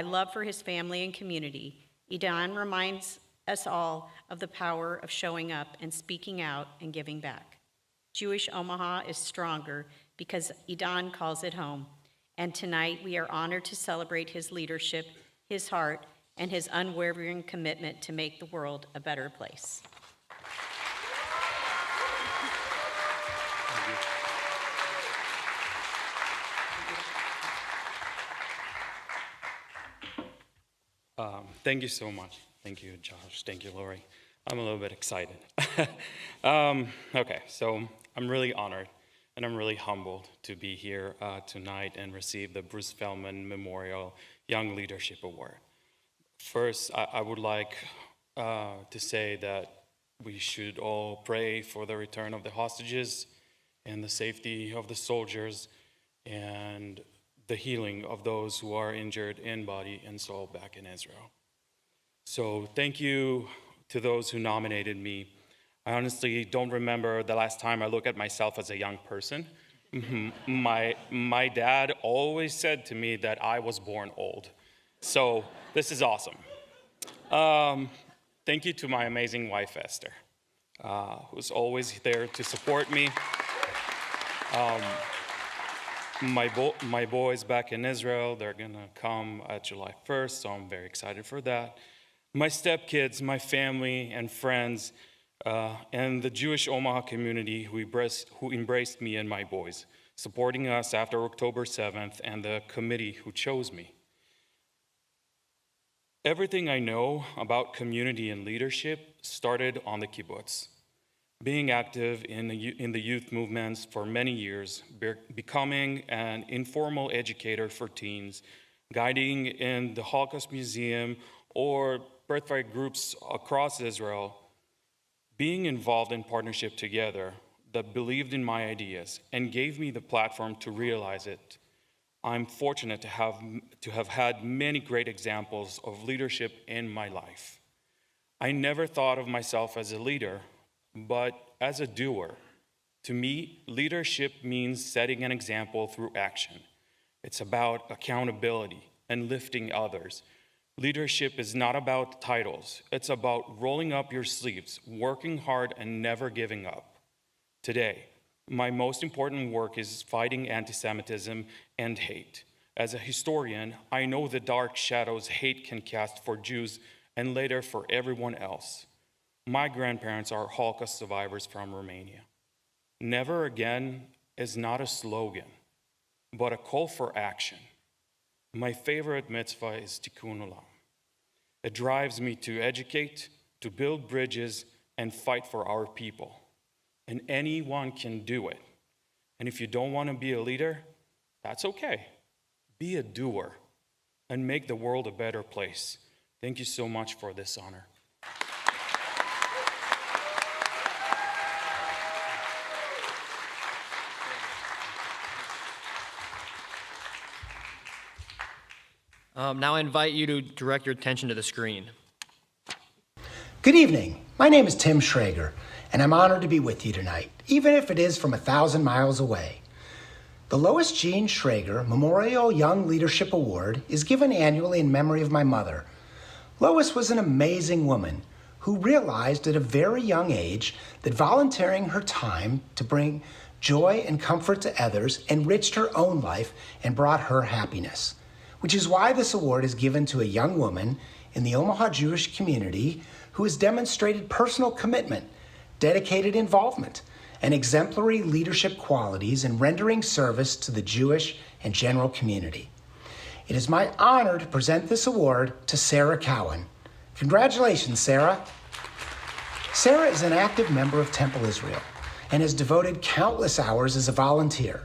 love for his family and community, Idan reminds us all of the power of showing up and speaking out and giving back. Jewish Omaha is stronger because Idan calls it home. And tonight we are honored to celebrate his leadership, his heart, and his unwavering commitment to make the world a better place. Thank you so much. Thank you, Josh. Thank you, Lori. I'm a little bit excited. Okay, so I'm really honored and I'm really humbled to be here tonight and receive the Bruce Feldman Memorial Young Leadership Award. First, I would like to say that we should all pray for the return of the hostages and the safety of the soldiers and the healing of those who are injured in body and soul back in Israel. So thank you to those who nominated me. I honestly don't remember the last time I looked at myself as a young person. My dad always said to me that I was born old. So this is awesome. Thank you to my amazing wife, Esther, who's always there to support me. My boys back in Israel, they're gonna come July 1st, so I'm very excited for that. My stepkids, my family and friends, and the Jewish Omaha community who embraced me and my boys, supporting us after October 7th, and the committee who chose me. Everything I know about community and leadership started on the kibbutz. Being active in the youth movements for many years, becoming an informal educator for teens, guiding in the Holocaust Museum or birthright groups across Israel, being involved in partnership together that believed in my ideas and gave me the platform to realize it. I'm fortunate to have had many great examples of leadership in my life. I never thought of myself as a leader, but as a doer. To me, leadership means setting an example through action. It's about accountability and lifting others. Leadership is not about titles. It's about rolling up your sleeves, working hard, and never giving up. Today, my most important work is fighting anti-Semitism and hate. As a historian, I know the dark shadows hate can cast for Jews and later for everyone else. My grandparents are Holocaust survivors from Romania. Never again is not a slogan, but a call for action. My favorite mitzvah is Tikkun Olam. It drives me to educate, to build bridges, and fight for our people. And anyone can do it. And if you don't want to be a leader, that's okay. Be a doer and make the world a better place. Thank you so much for this honor. Now I invite you to direct your attention to the screen. Good evening. My name is Tim Schrager, and I'm honored to be with you tonight, even if it is from 1,000 miles away. The Lois Jean Schrager Memorial Young Leadership Award is given annually in memory of my mother. Lois was an amazing woman who realized at a very young age that volunteering her time to bring joy and comfort to others enriched her own life and brought her happiness, which is why this award is given to a young woman in the Omaha Jewish community who has demonstrated personal commitment, dedicated involvement, and exemplary leadership qualities in rendering service to the Jewish and general community. It is my honor to present this award to Sarah Cowan. Congratulations, Sarah. Sarah is an active member of Temple Israel and has devoted countless hours as a volunteer,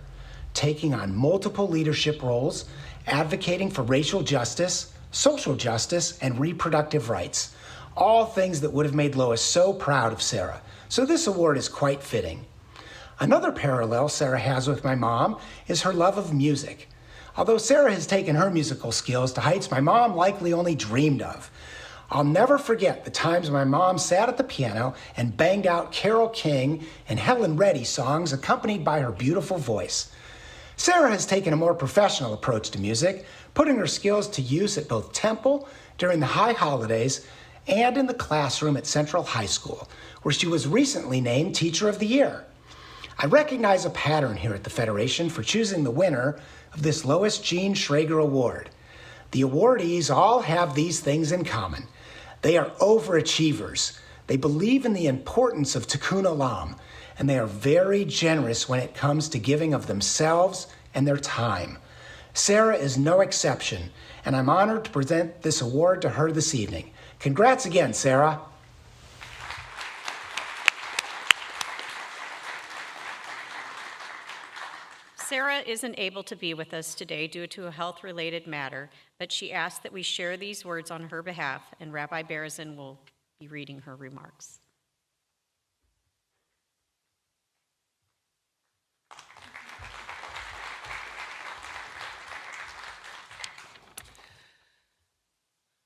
taking on multiple leadership roles, advocating for racial justice, social justice, and reproductive rights, all things that would have made Lois so proud of Sarah. So this award is quite fitting. Another parallel Sarah has with my mom is her love of music. Although Sarah has taken her musical skills to heights my mom likely only dreamed of. I'll never forget the times my mom sat at the piano and banged out Carole King and Helen Reddy songs accompanied by her beautiful voice. Sarah has taken a more professional approach to music, putting her skills to use at both Temple during the high holidays and in the classroom at Central High School, where she was recently named Teacher of the Year. I recognize a pattern here at the Federation for choosing the winner of this Lois Jean Schrager Award. The awardees all have these things in common. They are overachievers. They believe in the importance of Tikkun Olam, and they are very generous when it comes to giving of themselves and their time. Sarah is no exception, and I'm honored to present this award to her this evening. Congrats again, Sarah. Sarah isn't able to be with us today due to a health-related matter, but she asked that we share these words on her behalf, and Rabbi Berezin will be reading her remarks.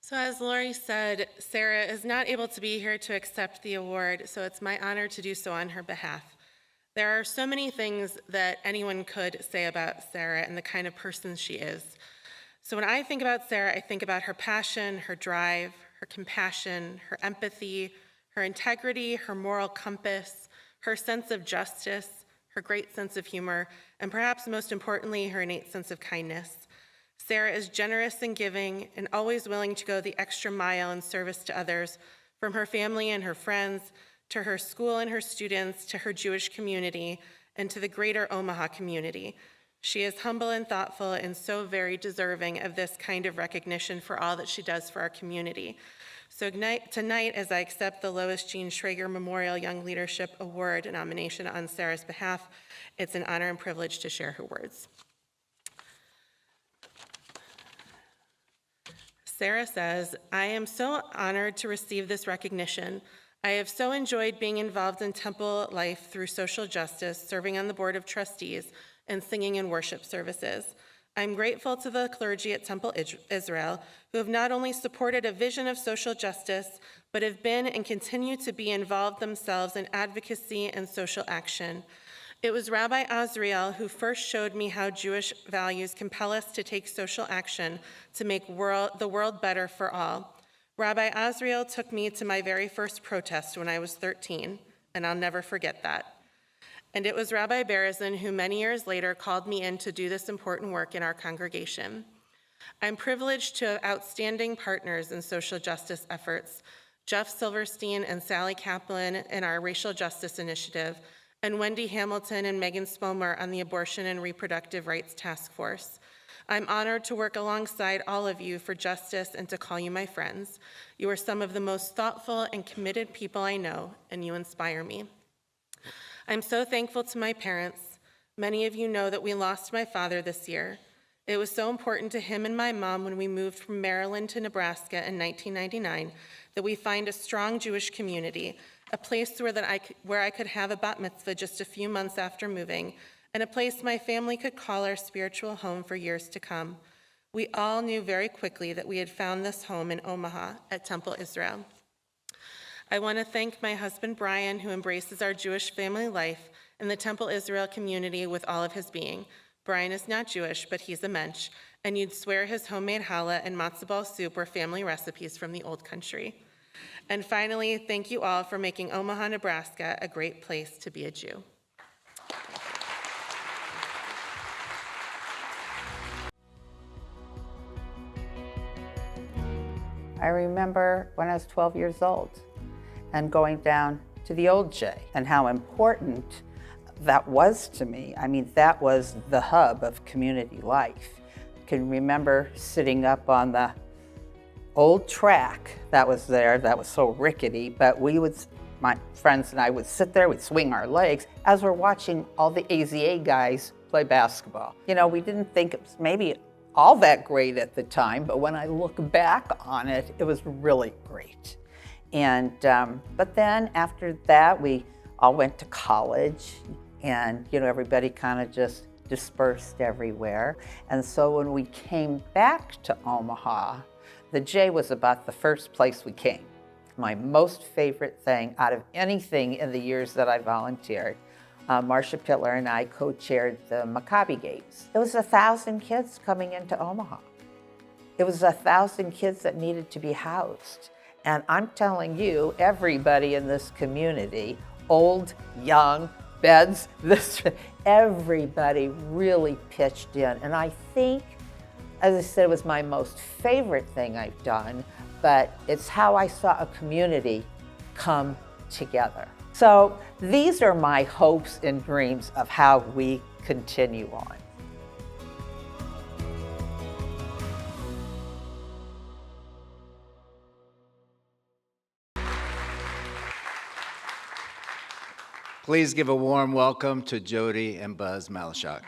So as Lori said, Sarah is not able to be here to accept the award, so it's my honor to do so on her behalf. There are so many things that anyone could say about Sarah and the kind of person she is. So when I think about Sarah, I think about her passion, her drive, her compassion, her empathy, her integrity, her moral compass, her sense of justice, her great sense of humor, and perhaps most importantly, her innate sense of kindness. Sarah is generous and giving and always willing to go the extra mile in service to others, from her family and her friends, to her school and her students, to her Jewish community, and to the greater Omaha community. She is humble and thoughtful and so very deserving of this kind of recognition for all that she does for our community. So tonight, as I accept the Lois Jean Schrager Memorial Young Leadership Award nomination on Sarah's behalf, it's an honor and privilege to share her words. Sarah says, I am so honored to receive this recognition. I have so enjoyed being involved in Temple life through social justice, serving on the Board of Trustees, and singing in worship services. I'm grateful to the clergy at Temple Israel, who have not only supported a vision of social justice, but have been and continue to be involved themselves in advocacy and social action. It was Rabbi Azriel who first showed me how Jewish values compel us to take social action to make the world better for all. Rabbi Azriel took me to my very first protest when I was 13, and I'll never forget that. And it was Rabbi Berezin who many years later called me in to do this important work in our congregation. I'm privileged to have outstanding partners in social justice efforts, Jeff Silverstein and Sally Kaplan in our Racial Justice Initiative, and Wendy Hamilton and Megan Spomer on the Abortion and Reproductive Rights Task Force. I'm honored to work alongside all of you for justice and to call you my friends. You are some of the most thoughtful and committed people I know, and you inspire me. I'm so thankful to my parents. Many of you know that we lost my father this year. It was so important to him and my mom when we moved from Maryland to Nebraska in 1999 that we find a strong Jewish community, a place where I could have a bat mitzvah just a few months after moving, and a place my family could call our spiritual home for years to come. We all knew very quickly that we had found this home in Omaha at Temple Israel. I want to thank my husband Brian, who embraces our Jewish family life and the Temple Israel community with all of his being. Brian is not Jewish, but he's a mensch, and you'd swear his homemade challah and matzo ball soup were family recipes from the old country. And finally, thank you all for making Omaha, Nebraska a great place to be a Jew. I remember when I was 12 years old and going down to the old J and how important that was to me. I mean, that was the hub of community life. I can remember sitting up on the old track that was there, that was so rickety, but my friends and I would sit there, we'd swing our legs as we're watching all the AZA guys play basketball. You know, we didn't think it was maybe all that great at the time, but when I look back on it, it was really great. And, but then after that, we all went to college and, you know, everybody kind of just dispersed everywhere. And so when we came back to Omaha, the J was about the first place we came. My most favorite thing out of anything in the years that I volunteered, Marcia Pittler and I co-chaired the Maccabi Games. It was 1,000 kids coming into Omaha. It was 1,000 kids that needed to be housed. And I'm telling you, everybody in this community, old, young, beds, everybody really pitched in. And I think, as I said, it was my most favorite thing I've done, but it's how I saw a community come together. So these are my hopes and dreams of how we continue on. Please give a warm welcome to Jody and Buzz Malashak.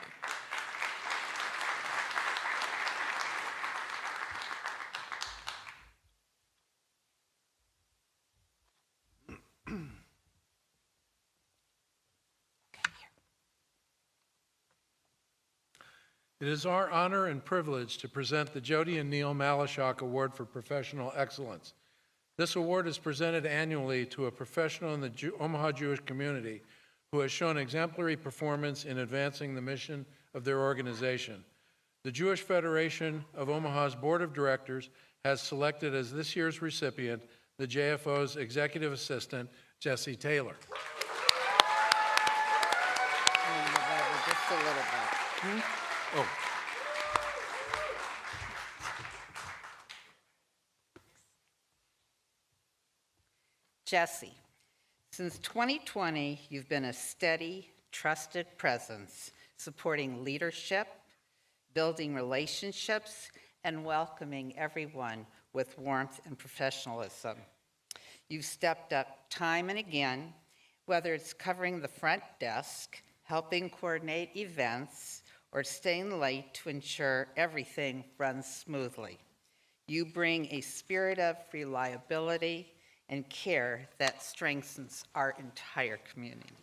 It is our honor and privilege to present the Jody and Neil Malashak Award for Professional Excellence. This award is presented annually to a professional in the Omaha Jewish community who has shown exemplary performance in advancing the mission of their organization. The Jewish Federation of Omaha's Board of Directors has selected as this year's recipient the JFO's Executive Assistant, Jesse Taylor. Just a little bit. Oh. Jesse, since 2020, you've been a steady, trusted presence, supporting leadership, building relationships, and welcoming everyone with warmth and professionalism. You've stepped up time and again, whether it's covering the front desk, helping coordinate events, or staying late to ensure everything runs smoothly. You bring a spirit of reliability and care that strengthens our entire community.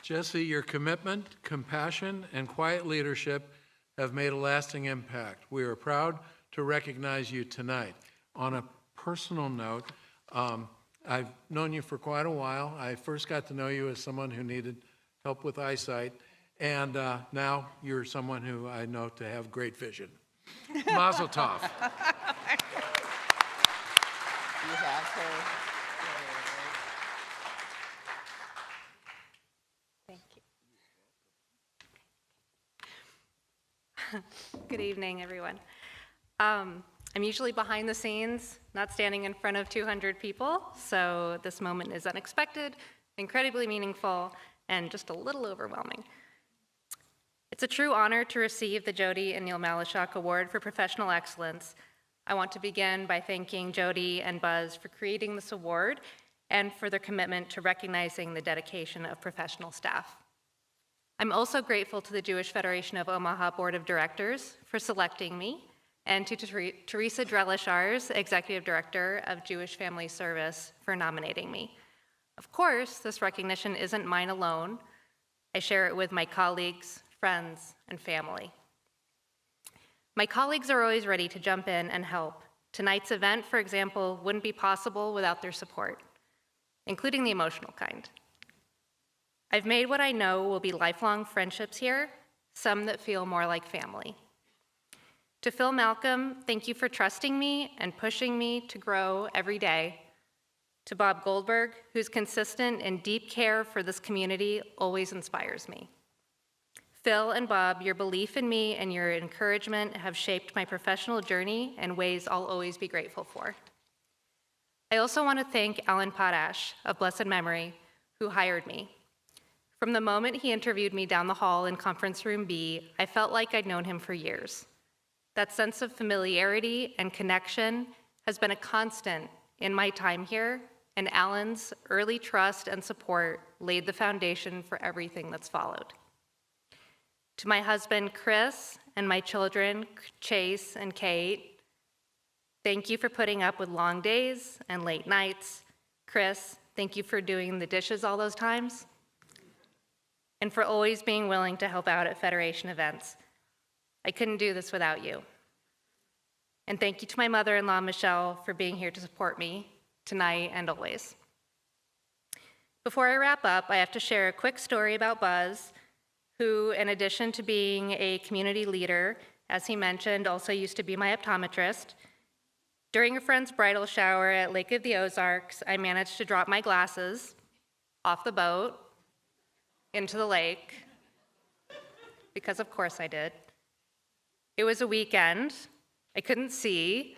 Jesse, your commitment, compassion, and quiet leadership have made a lasting impact. We are proud to recognize you tonight. On a personal note, I've known you for quite a while. I first got to know you as someone who needed help with eyesight, and now you're someone who I know to have great vision. Mazel tov. You have her. Thank you. Good evening, everyone. I'm usually behind the scenes, not standing in front of 200 people, so this moment is unexpected, incredibly meaningful, and just a little overwhelming. It's a true honor to receive the Jody and Neil Malashak Award for Professional Excellence. I want to begin by thanking Jody and Buzz for creating this award and for their commitment to recognizing the dedication of professional staff. I'm also grateful to the Jewish Federation of Omaha Board of Directors for selecting me, and to Teresa Drelishars, Executive Director of Jewish Family Service, for nominating me. Of course, this recognition isn't mine alone. I share it with my colleagues, friends, and family. My colleagues are always ready to jump in and help. Tonight's event, for example, wouldn't be possible without their support, including the emotional kind. I've made what I know will be lifelong friendships here, some that feel more like family. To Phil Malcolm, thank you for trusting me and pushing me to grow every day. To Bob Goldberg, whose consistent and deep care for this community always inspires me. Phil and Bob, your belief in me and your encouragement have shaped my professional journey in ways I'll always be grateful for. I also want to thank Alan Potash of blessed memory, who hired me. From the moment he interviewed me down the hall in Conference Room B, I felt like I'd known him for years. That sense of familiarity and connection has been a constant in my time here, and Alan's early trust and support laid the foundation for everything that's followed. To my husband, Chris, and my children, Chase and Kate, thank you for putting up with long days and late nights. Chris, thank you for doing the dishes all those times, and for always being willing to help out at Federation events. I couldn't do this without you. And thank you to my mother-in-law, Michelle, for being here to support me tonight and always. Before I wrap up, I have to share a quick story about Buzz, who, in addition to being a community leader, as he mentioned, also used to be my optometrist. During a friend's bridal shower at Lake of the Ozarks, I managed to drop my glasses off the boat into the lake, because of course I did. It was a weekend, I couldn't see,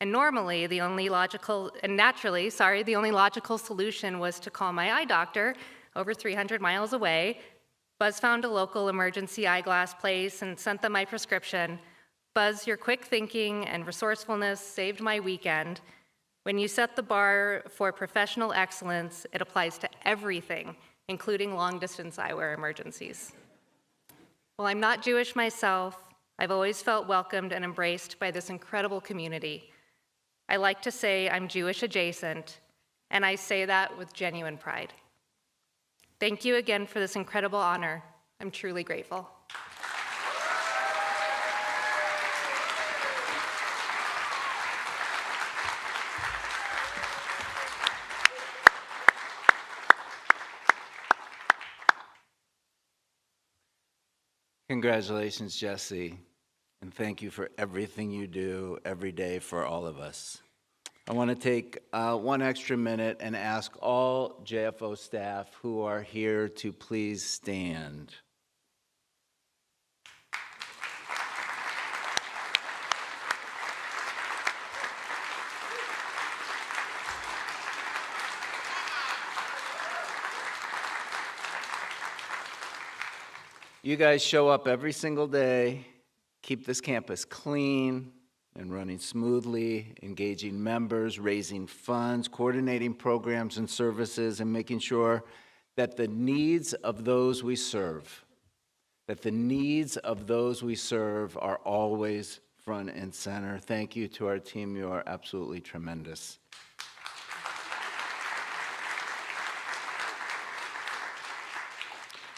and naturally, the only logical solution was to call my eye doctor over 300 miles away. Buzz found a local emergency eyeglass place and sent them my prescription. Buzz, your quick thinking and resourcefulness saved my weekend. When you set the bar for professional excellence, it applies to everything, including long-distance eyewear emergencies. While I'm not Jewish myself, I've always felt welcomed and embraced by this incredible community. I like to say I'm Jewish adjacent, and I say that with genuine pride. Thank you again for this incredible honor. I'm truly grateful. Congratulations, Jesse, and thank you for everything you do every day for all of us. I want to take 1 extra minute and ask all JFO staff who are here to please stand. You guys show up every single day, keep this campus clean and running smoothly, engaging members, raising funds, coordinating programs and services, and making sure that the needs of those we serve, are always front and center. Thank you to our team. You are absolutely tremendous.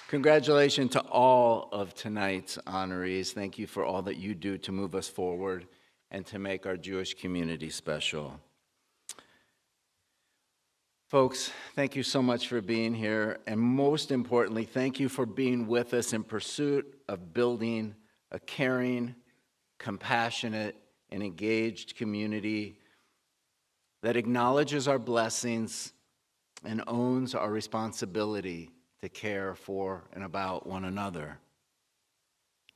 Congratulations to all of tonight's honorees. Thank you for all that you do to move us forward and to make our Jewish community special. Folks, thank you so much for being here, and most importantly, thank you for being with us in pursuit of building a caring, compassionate, and engaged community that acknowledges our blessings and owns our responsibility to care for and about one another.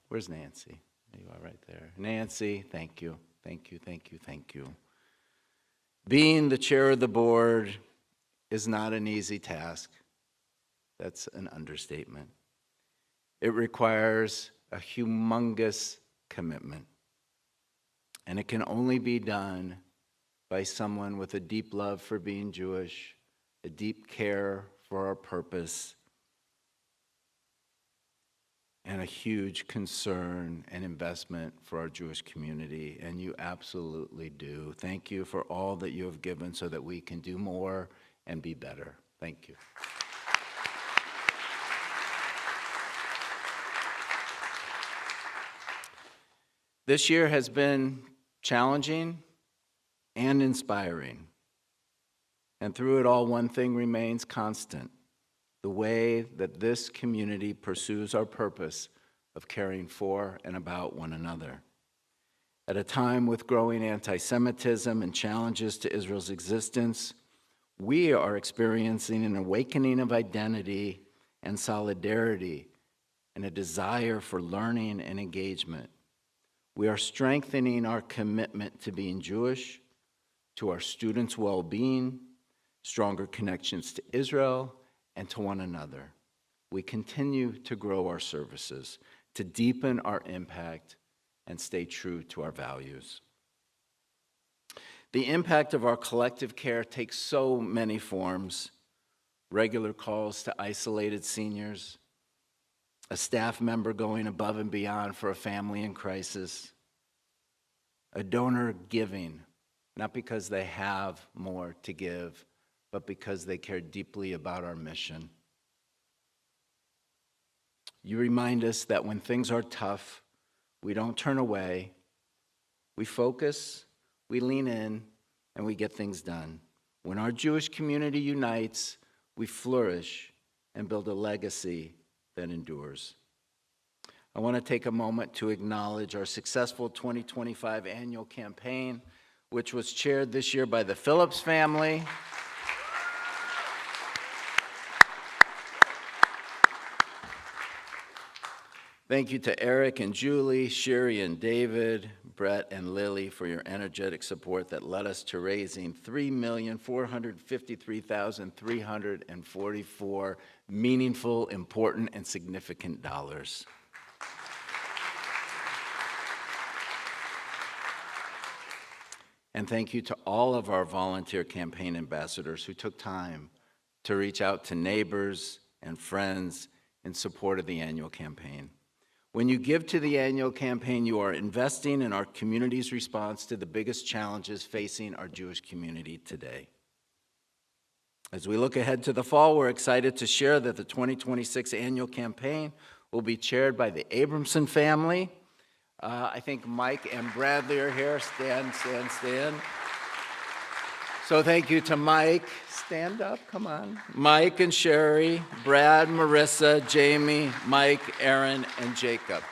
Where's Nancy? There you are right there. Nancy, thank you, thank you, thank you, thank you. Being the chair of the board is not an easy task. That's an understatement. It requires a humongous commitment, and it can only be done by someone with a deep love for being Jewish, a deep care for our purpose, and a huge concern and investment for our Jewish community, and you absolutely do. Thank you for all that you have given so that we can do more and be better. Thank you. This year has been challenging and inspiring, and through it all, one thing remains constant: the way that this community pursues our purpose of caring for and about one another. At a time with growing anti-Semitism and challenges to Israel's existence, we are experiencing an awakening of identity and solidarity and a desire for learning and engagement. We are strengthening our commitment to being Jewish, to our students' well-being, stronger connections to Israel, and to one another. We continue to grow our services, to deepen our impact, and stay true to our values. The impact of our collective care takes so many forms: regular calls to isolated seniors, a staff member going above and beyond for a family in crisis, a donor giving, not because they have more to give, but because they care deeply about our mission. You remind us that when things are tough, we don't turn away, we focus, we lean in, and we get things done. When our Jewish community unites, we flourish and build a legacy that endures. I want to take a moment to acknowledge our successful 2025 annual campaign, which was chaired this year by the Phillips family. Thank you to Eric and Julie, Sherry and David, Brett and Lily for your energetic support that led us to raising $3,453,344 meaningful, important, and significant dollars. And thank you to all of our volunteer campaign ambassadors who took time to reach out to neighbors and friends in support of the annual campaign. When you give to the annual campaign, you are investing in our community's response to the biggest challenges facing our Jewish community today. As we look ahead to the fall, we're excited to share that the 2026 annual campaign will be chaired by the Abramson family. I think Mike and Bradley are here. Stand. So thank you to Mike. Stand up, come on. Mike and Sherry, Brad, Marissa, Jamie, Mike, Aaron, and Jacob.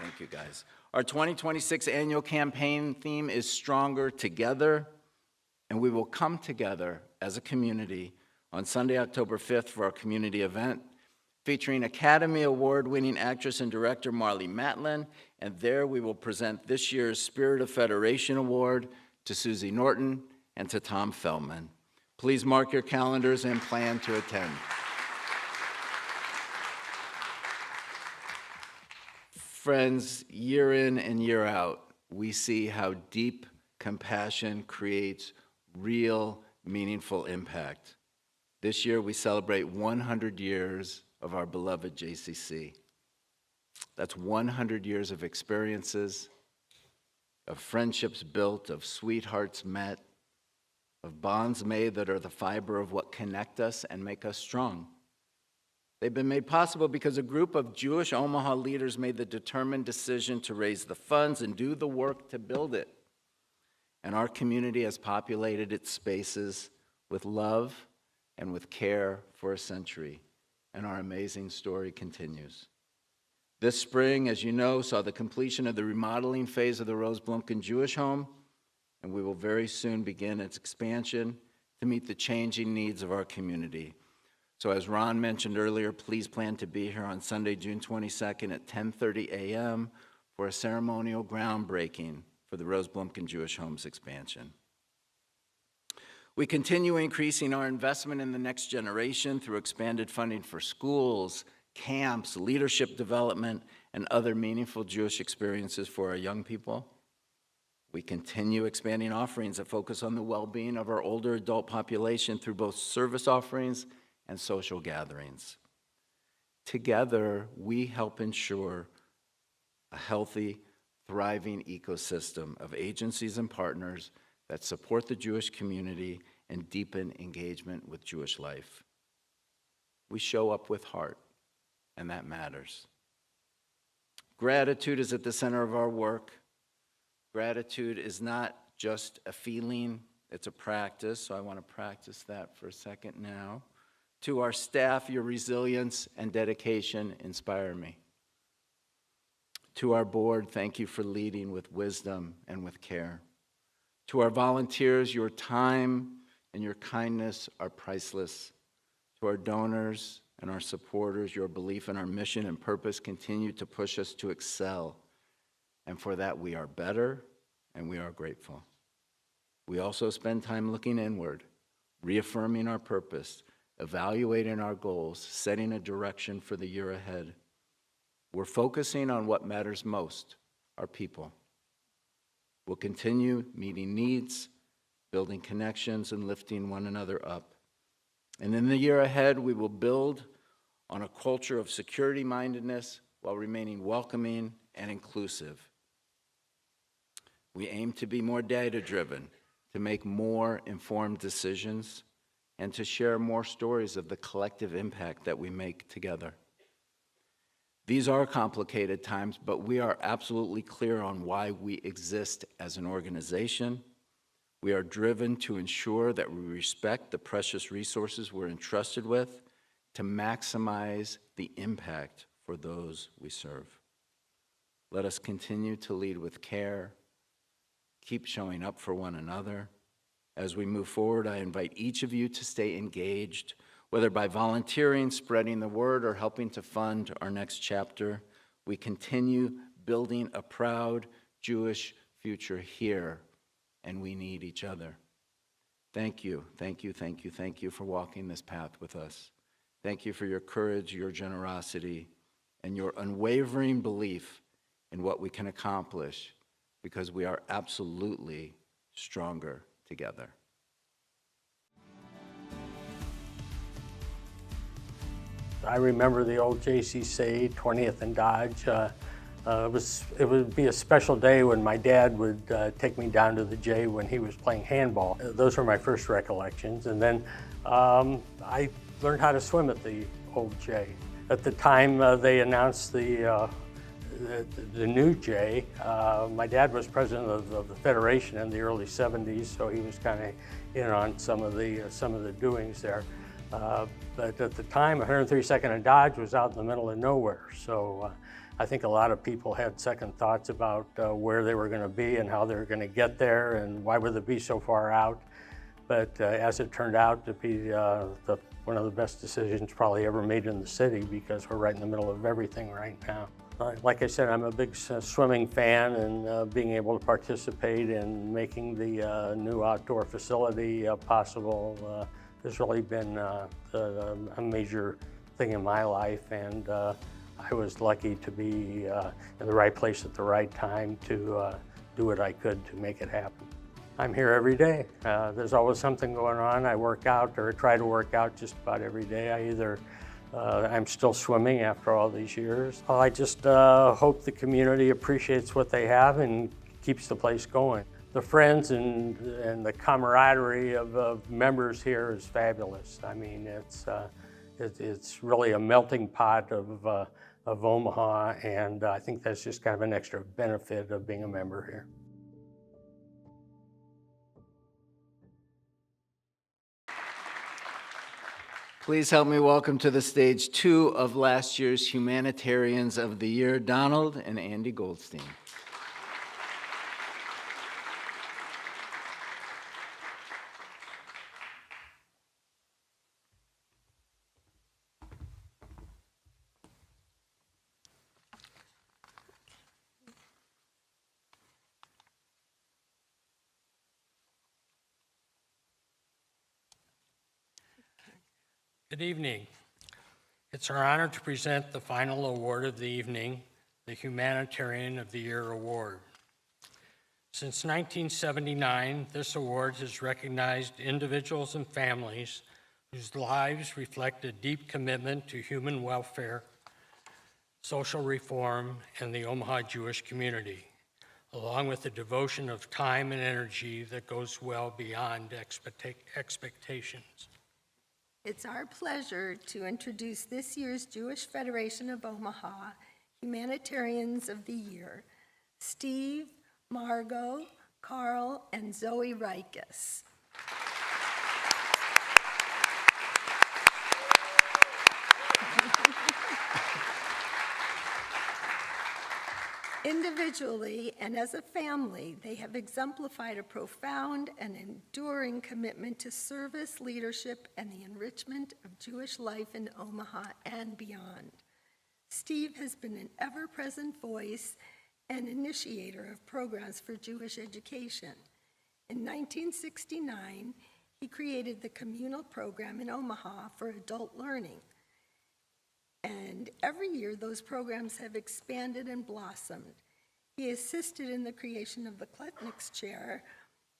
Thank you, guys. Our 2026 annual campaign theme is Stronger Together, and we will come together as a community on Sunday, October 5th for our community event featuring Academy Award-winning actress and director Marlee Matlin, and there we will present this year's Spirit of Federation Award to Susie Norton and to Tom Feldman. Please mark your calendars and plan to attend. Friends, year in and year out, we see how deep compassion creates real, meaningful impact. This year, we celebrate 100 years of our beloved JCC. That's 100 years of experiences, of friendships built, of sweethearts met, of bonds made that are the fiber of what connect us and make us strong. They've been made possible because a group of Jewish Omaha leaders made the determined decision to raise the funds and do the work to build it. And our community has populated its spaces with love and with care for a century. And our amazing story continues. This spring, as you know, saw the completion of the remodeling phase of the Rose Blumkin Jewish Home, and we will very soon begin its expansion to meet the changing needs of our community. So as Ron mentioned earlier, please plan to be here on Sunday, June 22nd at 10:30 a.m. for a ceremonial groundbreaking for the Rose Blumkin Jewish Home's expansion. We continue increasing our investment in the next generation through expanded funding for schools, camps, leadership development, and other meaningful Jewish experiences for our young people. We continue expanding offerings that focus on the well-being of our older adult population through both service offerings and social gatherings. Together, we help ensure a healthy, thriving ecosystem of agencies and partners that support the Jewish community and deepen engagement with Jewish life. We show up with heart, and that matters. Gratitude is at the center of our work. Gratitude is not just a feeling, it's a practice, so I want to practice that for a second now. To our staff, your resilience and dedication inspire me. To our board, thank you for leading with wisdom and with care. To our volunteers, your time and your kindness are priceless. To our donors and our supporters, your belief in our mission and purpose continue to push us to excel. And for that, we are better and we are grateful. We also spend time looking inward, reaffirming our purpose, evaluating our goals, setting a direction for the year ahead. We're focusing on what matters most, our people. We'll continue meeting needs, building connections, and lifting one another up. And in the year ahead, we will build on a culture of security-mindedness while remaining welcoming and inclusive. We aim to be more data-driven, to make more informed decisions, and to share more stories of the collective impact that we make together. These are complicated times, but we are absolutely clear on why we exist as an organization. We are driven to ensure that we respect the precious resources we're entrusted with to maximize the impact for those we serve. Let us continue to lead with care, keep showing up for one another. As we move forward, I invite each of you to stay engaged, whether by volunteering, spreading the word, or helping to fund our next chapter. We continue building a proud Jewish future here, and we need each other. Thank you, thank you, thank you, thank you for walking this path with us. Thank you for your courage, your generosity, and your unwavering belief in what we can accomplish, because we are absolutely stronger together. I remember the old JCC, 20th and Dodge. It would be a special day when my dad would take me down to the J when he was playing handball. Those were my first recollections. And then I learned how to swim at the old J. At the time they announced the new J, my dad was president of the Federation in the early 70s, so he was kind of in on some of the doings there. But at the time, 132nd and Dodge was out in the middle of nowhere. So I think a lot of people had second thoughts about where they were going to be and how they were going to get there and why would they be so far out. But as it turned out to be one of the best decisions probably ever made in the city, because we're right in the middle of everything right now. Like I said, I'm a big swimming fan, and being able to participate in making the new outdoor facility possible has really been a major thing in my life, and I was lucky to be in the right place at the right time to do what I could to make it happen. I'm here every day. There's always something going on. I work out, or try to work out just about every day. I'm still swimming after all these years. I just hope the community appreciates what they have and keeps the place going. The friends and the camaraderie of members here is fabulous. I mean, it's really a melting pot of Omaha, and I think that's just kind of an extra benefit of being a member here. Please help me welcome to the stage two of last year's Humanitarians of the Year, Donald and Andy Goldstein. Good evening. It's our honor to present the final award of the evening, the Humanitarian of the Year Award. Since 1979, this award has recognized individuals and families whose lives reflect a deep commitment to human welfare, social reform, and the Omaha Jewish community, along with the devotion of time and energy that goes well beyond expectations. It's our pleasure to introduce this year's Jewish Federation of Omaha Humanitarians of the Year, Steve, Margot, Carl, and Zoe Rikus. Individually and as a family, they have exemplified a profound and enduring commitment to service, leadership, and the enrichment of Jewish life in Omaha and beyond. Steve has been an ever-present voice and initiator of programs for Jewish education. In 1969, he created the communal program in Omaha for adult learning. And every year, those programs have expanded and blossomed. He assisted in the creation of the Kletsniks Chair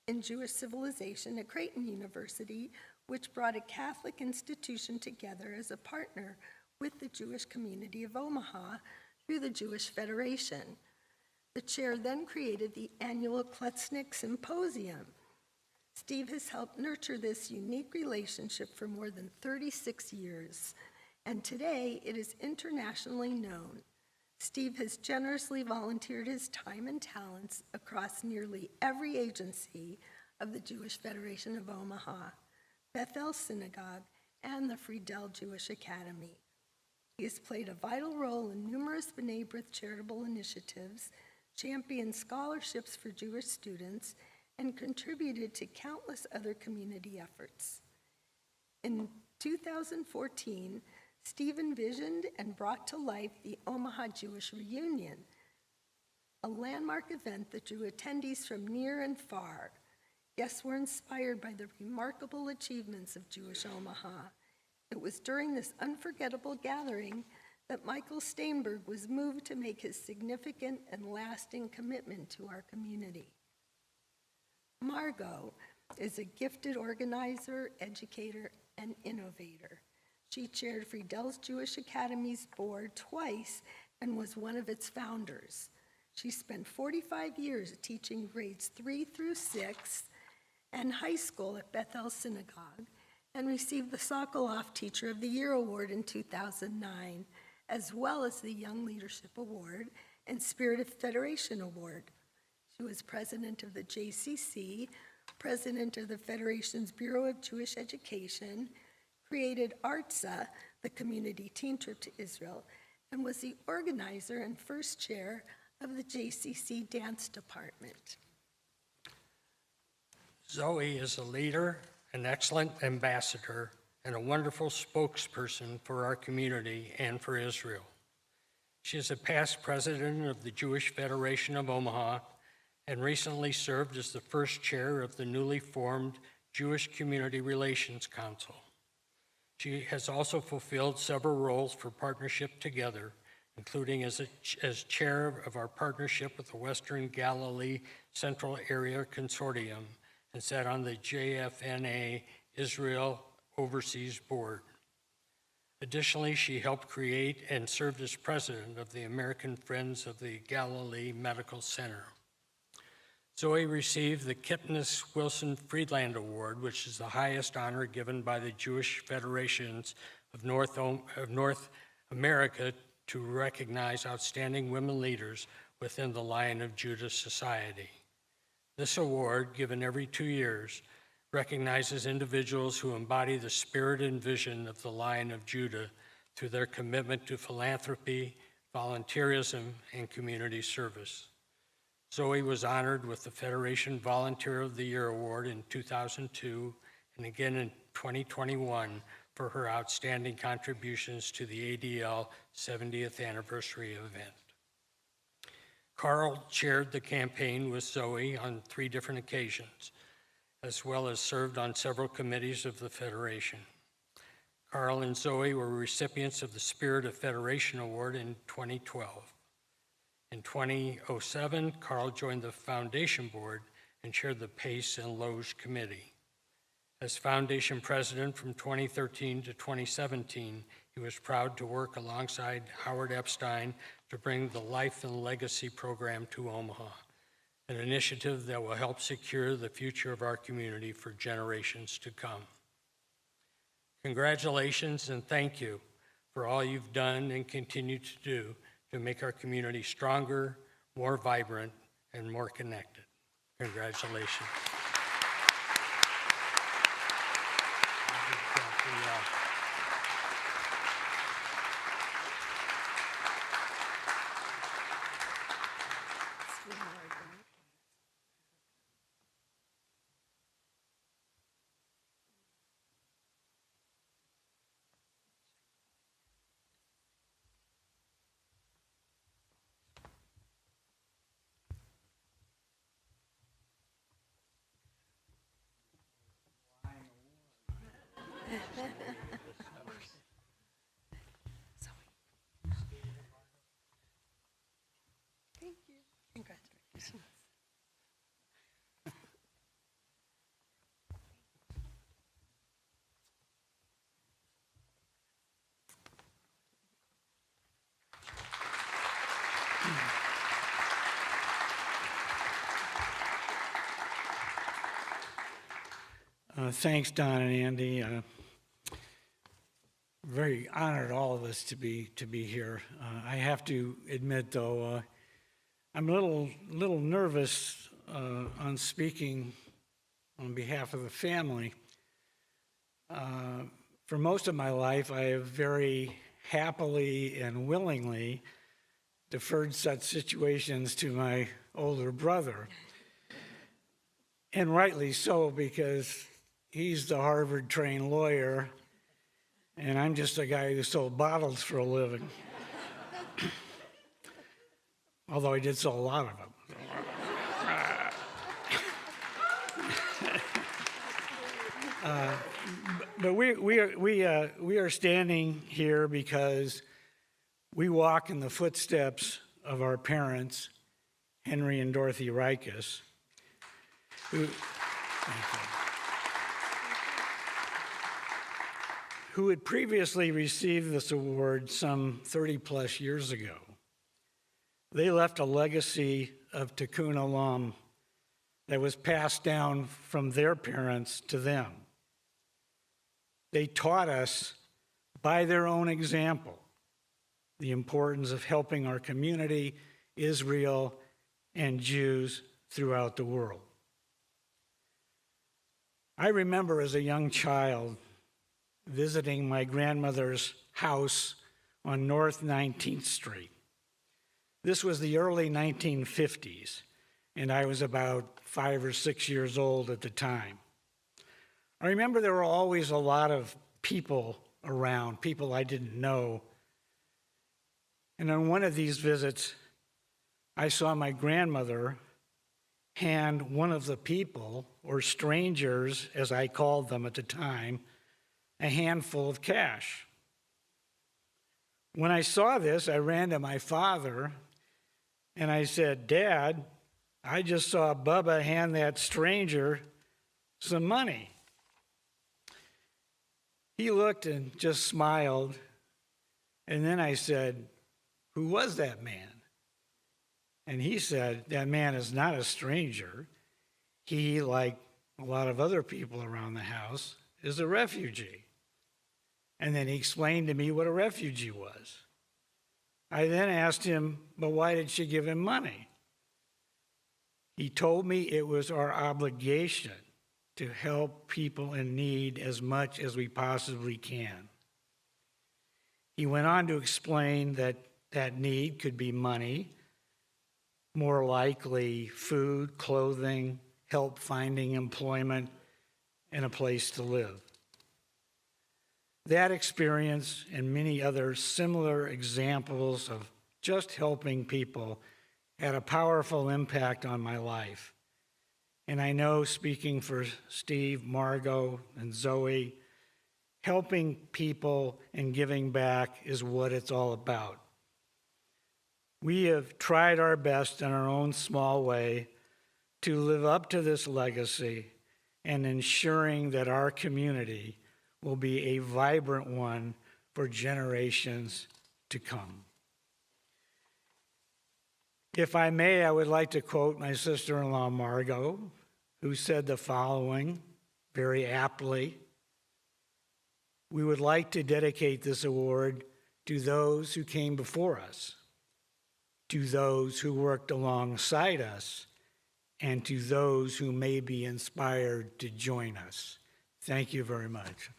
in Jewish Civilization at Creighton University, which brought a Catholic institution together as a partner with the Jewish community of Omaha through the Jewish Federation. The chair then created the annual Kletsnik Symposium. Steve has helped nurture this unique relationship for more than 36 years. And today it is internationally known. Steve has generously volunteered his time and talents across nearly every agency of the Jewish Federation of Omaha, Bethel Synagogue, and the Friedel Jewish Academy. He has played a vital role in numerous B'nai B'rith charitable initiatives, championed scholarships for Jewish students, and contributed to countless other community efforts. In 2014, Steve envisioned and brought to life the Omaha Jewish Reunion, a landmark event that drew attendees from near and far. Guests were inspired by the remarkable achievements of Jewish Omaha. It was during this unforgettable gathering that Michael Steinberg was moved to make his significant and lasting commitment to our community. Margot is a gifted organizer, educator, and innovator. She chaired Friedel's Jewish Academy's board twice and was one of its founders. She spent 45 years teaching grades 3 through 6 and high school at Bethel Synagogue, and received the Sokoloff Teacher of the Year Award in 2009, as well as the Young Leadership Award and Spirit of Federation Award. She was president of the JCC, president of the Federation's Bureau of Jewish Education, created ARTSA, the community teen trip to Israel, and was the organizer and first chair of the JCC dance department. Zoe is a leader, an excellent ambassador, and a wonderful spokesperson for our community and for Israel. She is a past president of the Jewish Federation of Omaha and recently served as the first chair of the newly formed Jewish Community Relations Council. She has also fulfilled several roles for Partnership Together, including as chair of our partnership with the Western Galilee Central Area Consortium, and sat on the JFNA Israel Overseas Board. Additionally, she helped create and served as president of the American Friends of the Galilee Medical Center. Zoe received the Kipnis Wilson Friedland Award, which is the highest honor given by the Jewish Federations of North America to recognize outstanding women leaders within the Lion of Judah Society. This award, given every 2 years, recognizes individuals who embody the spirit and vision of the Lion of Judah through their commitment to philanthropy, volunteerism, and community service. Zoe was honored with the Federation Volunteer of the Year Award in 2002 and again in 2021 for her outstanding contributions to the ADL 70th anniversary event. Carl chaired the campaign with Zoe on 3 different occasions, as well as served on several committees of the Federation. Carl and Zoe were recipients of the Spirit of Federation Award in 2012. In 2007, Carl joined the Foundation Board and chaired the Pace and Loge Committee. As Foundation President from 2013 to 2017, he was proud to work alongside Howard Epstein to bring the Life and Legacy program to Omaha, an initiative that will help secure the future of our community for generations to come. Congratulations and thank you for all you've done and continue to do to make our community stronger, more vibrant, and more connected. Congratulations. Thank you. Congratulations. Thanks, Don and Andy. Very honored, all of us, to be here. I have to admit, though, I'm a little nervous on speaking on behalf of the family. For most of my life, I have very happily and willingly deferred such situations to my older brother. And rightly so, because he's the Harvard-trained lawyer, and I'm just a guy who sold bottles for a living. Although I did sell a lot of them. But we are standing here because We walk in the footsteps of our parents, Henry and Dorothy Rikus, who had previously received this award some 30-plus years ago. They left a legacy of Tikkun Olam that was passed down from their parents to them. They taught us by their own example the importance of helping our community, Israel, and Jews throughout the world. I remember as a young child visiting my grandmother's house on North 19th Street. This was the early 1950s, and I was about 5 or 6 years old at the time. I remember there were always a lot of people around, people I didn't know. And on one of these visits, I saw my grandmother hand one of the people, or strangers as I called them at the time, a handful of cash. When I saw this, I ran to my father and I said, "Dad, I just saw Bubba hand that stranger some money." He looked and just smiled, and then I said, "Who was that man?" And he said, "That man is not a stranger. He, like a lot of other people around the house, is a refugee." And then he explained to me what a refugee was. I then asked him, "But why did she give him money?" He told me it was our obligation to help people in need as much as we possibly can. He went on to explain that that need could be money, more likely food, clothing, help finding employment, and a place to live. That experience and many other similar examples of just helping people had a powerful impact on my life. And I know, speaking for Steve, Margot, and Zoe, helping people and giving back is what it's all about. We have tried our best in our own small way to live up to this legacy and ensuring that our community will be a vibrant one for generations to come. If I may, I would like to quote my sister-in-law, Margot, who said the following very aptly: "We would like to dedicate this award to those who came before us, to those who worked alongside us, and to those who may be inspired to join us." Thank you very much.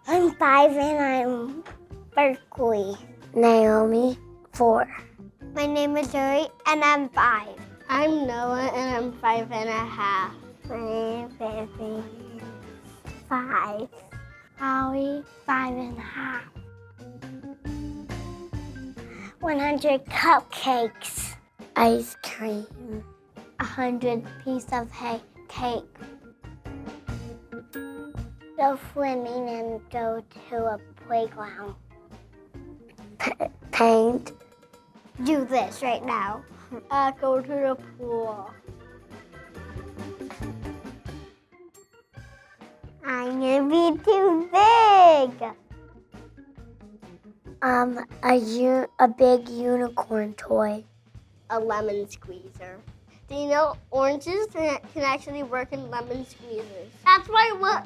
I'm 5 and I'm Berkeley. Naomi, 4. My name is Zoe and I'm 5. I'm Noah and I'm 5.5. My name is Baby, 5. Holly, 5.5. 100 cupcakes. Ice cream. 100 pieces of cake. Go swimming and go to a playground. Paint. Do this right now. Go to the pool. I'm gonna be too big. A big unicorn toy. A lemon squeezer. Do you know oranges can actually work in lemon squeezers? That's why I want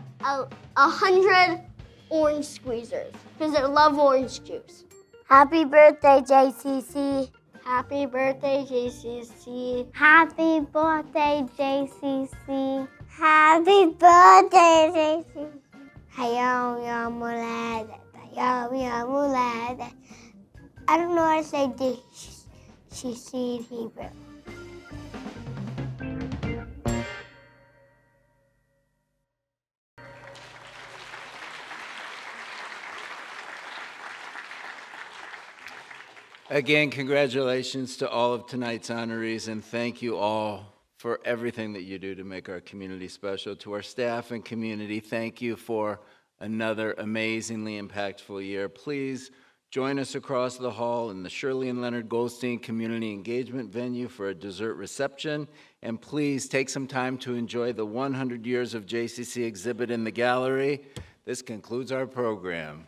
100 orange squeezers, because I love orange juice. Happy birthday, JCC. Happy birthday, JCC. Happy birthday, JCC. Happy birthday, JCC. Hayom Yom Holadet. Hayom Yom Holadet. I don't know how to say She studied Hebrew. Again, congratulations to all of tonight's honorees, and thank you all for everything that you do to make our community special. To our staff and community, thank you for another amazingly impactful year. Please join us across the hall in the Shirley and Leonard Goldstein Community Engagement Venue for a dessert reception. And please take some time to enjoy the 100 Years of JCC exhibit in the gallery. This concludes our program.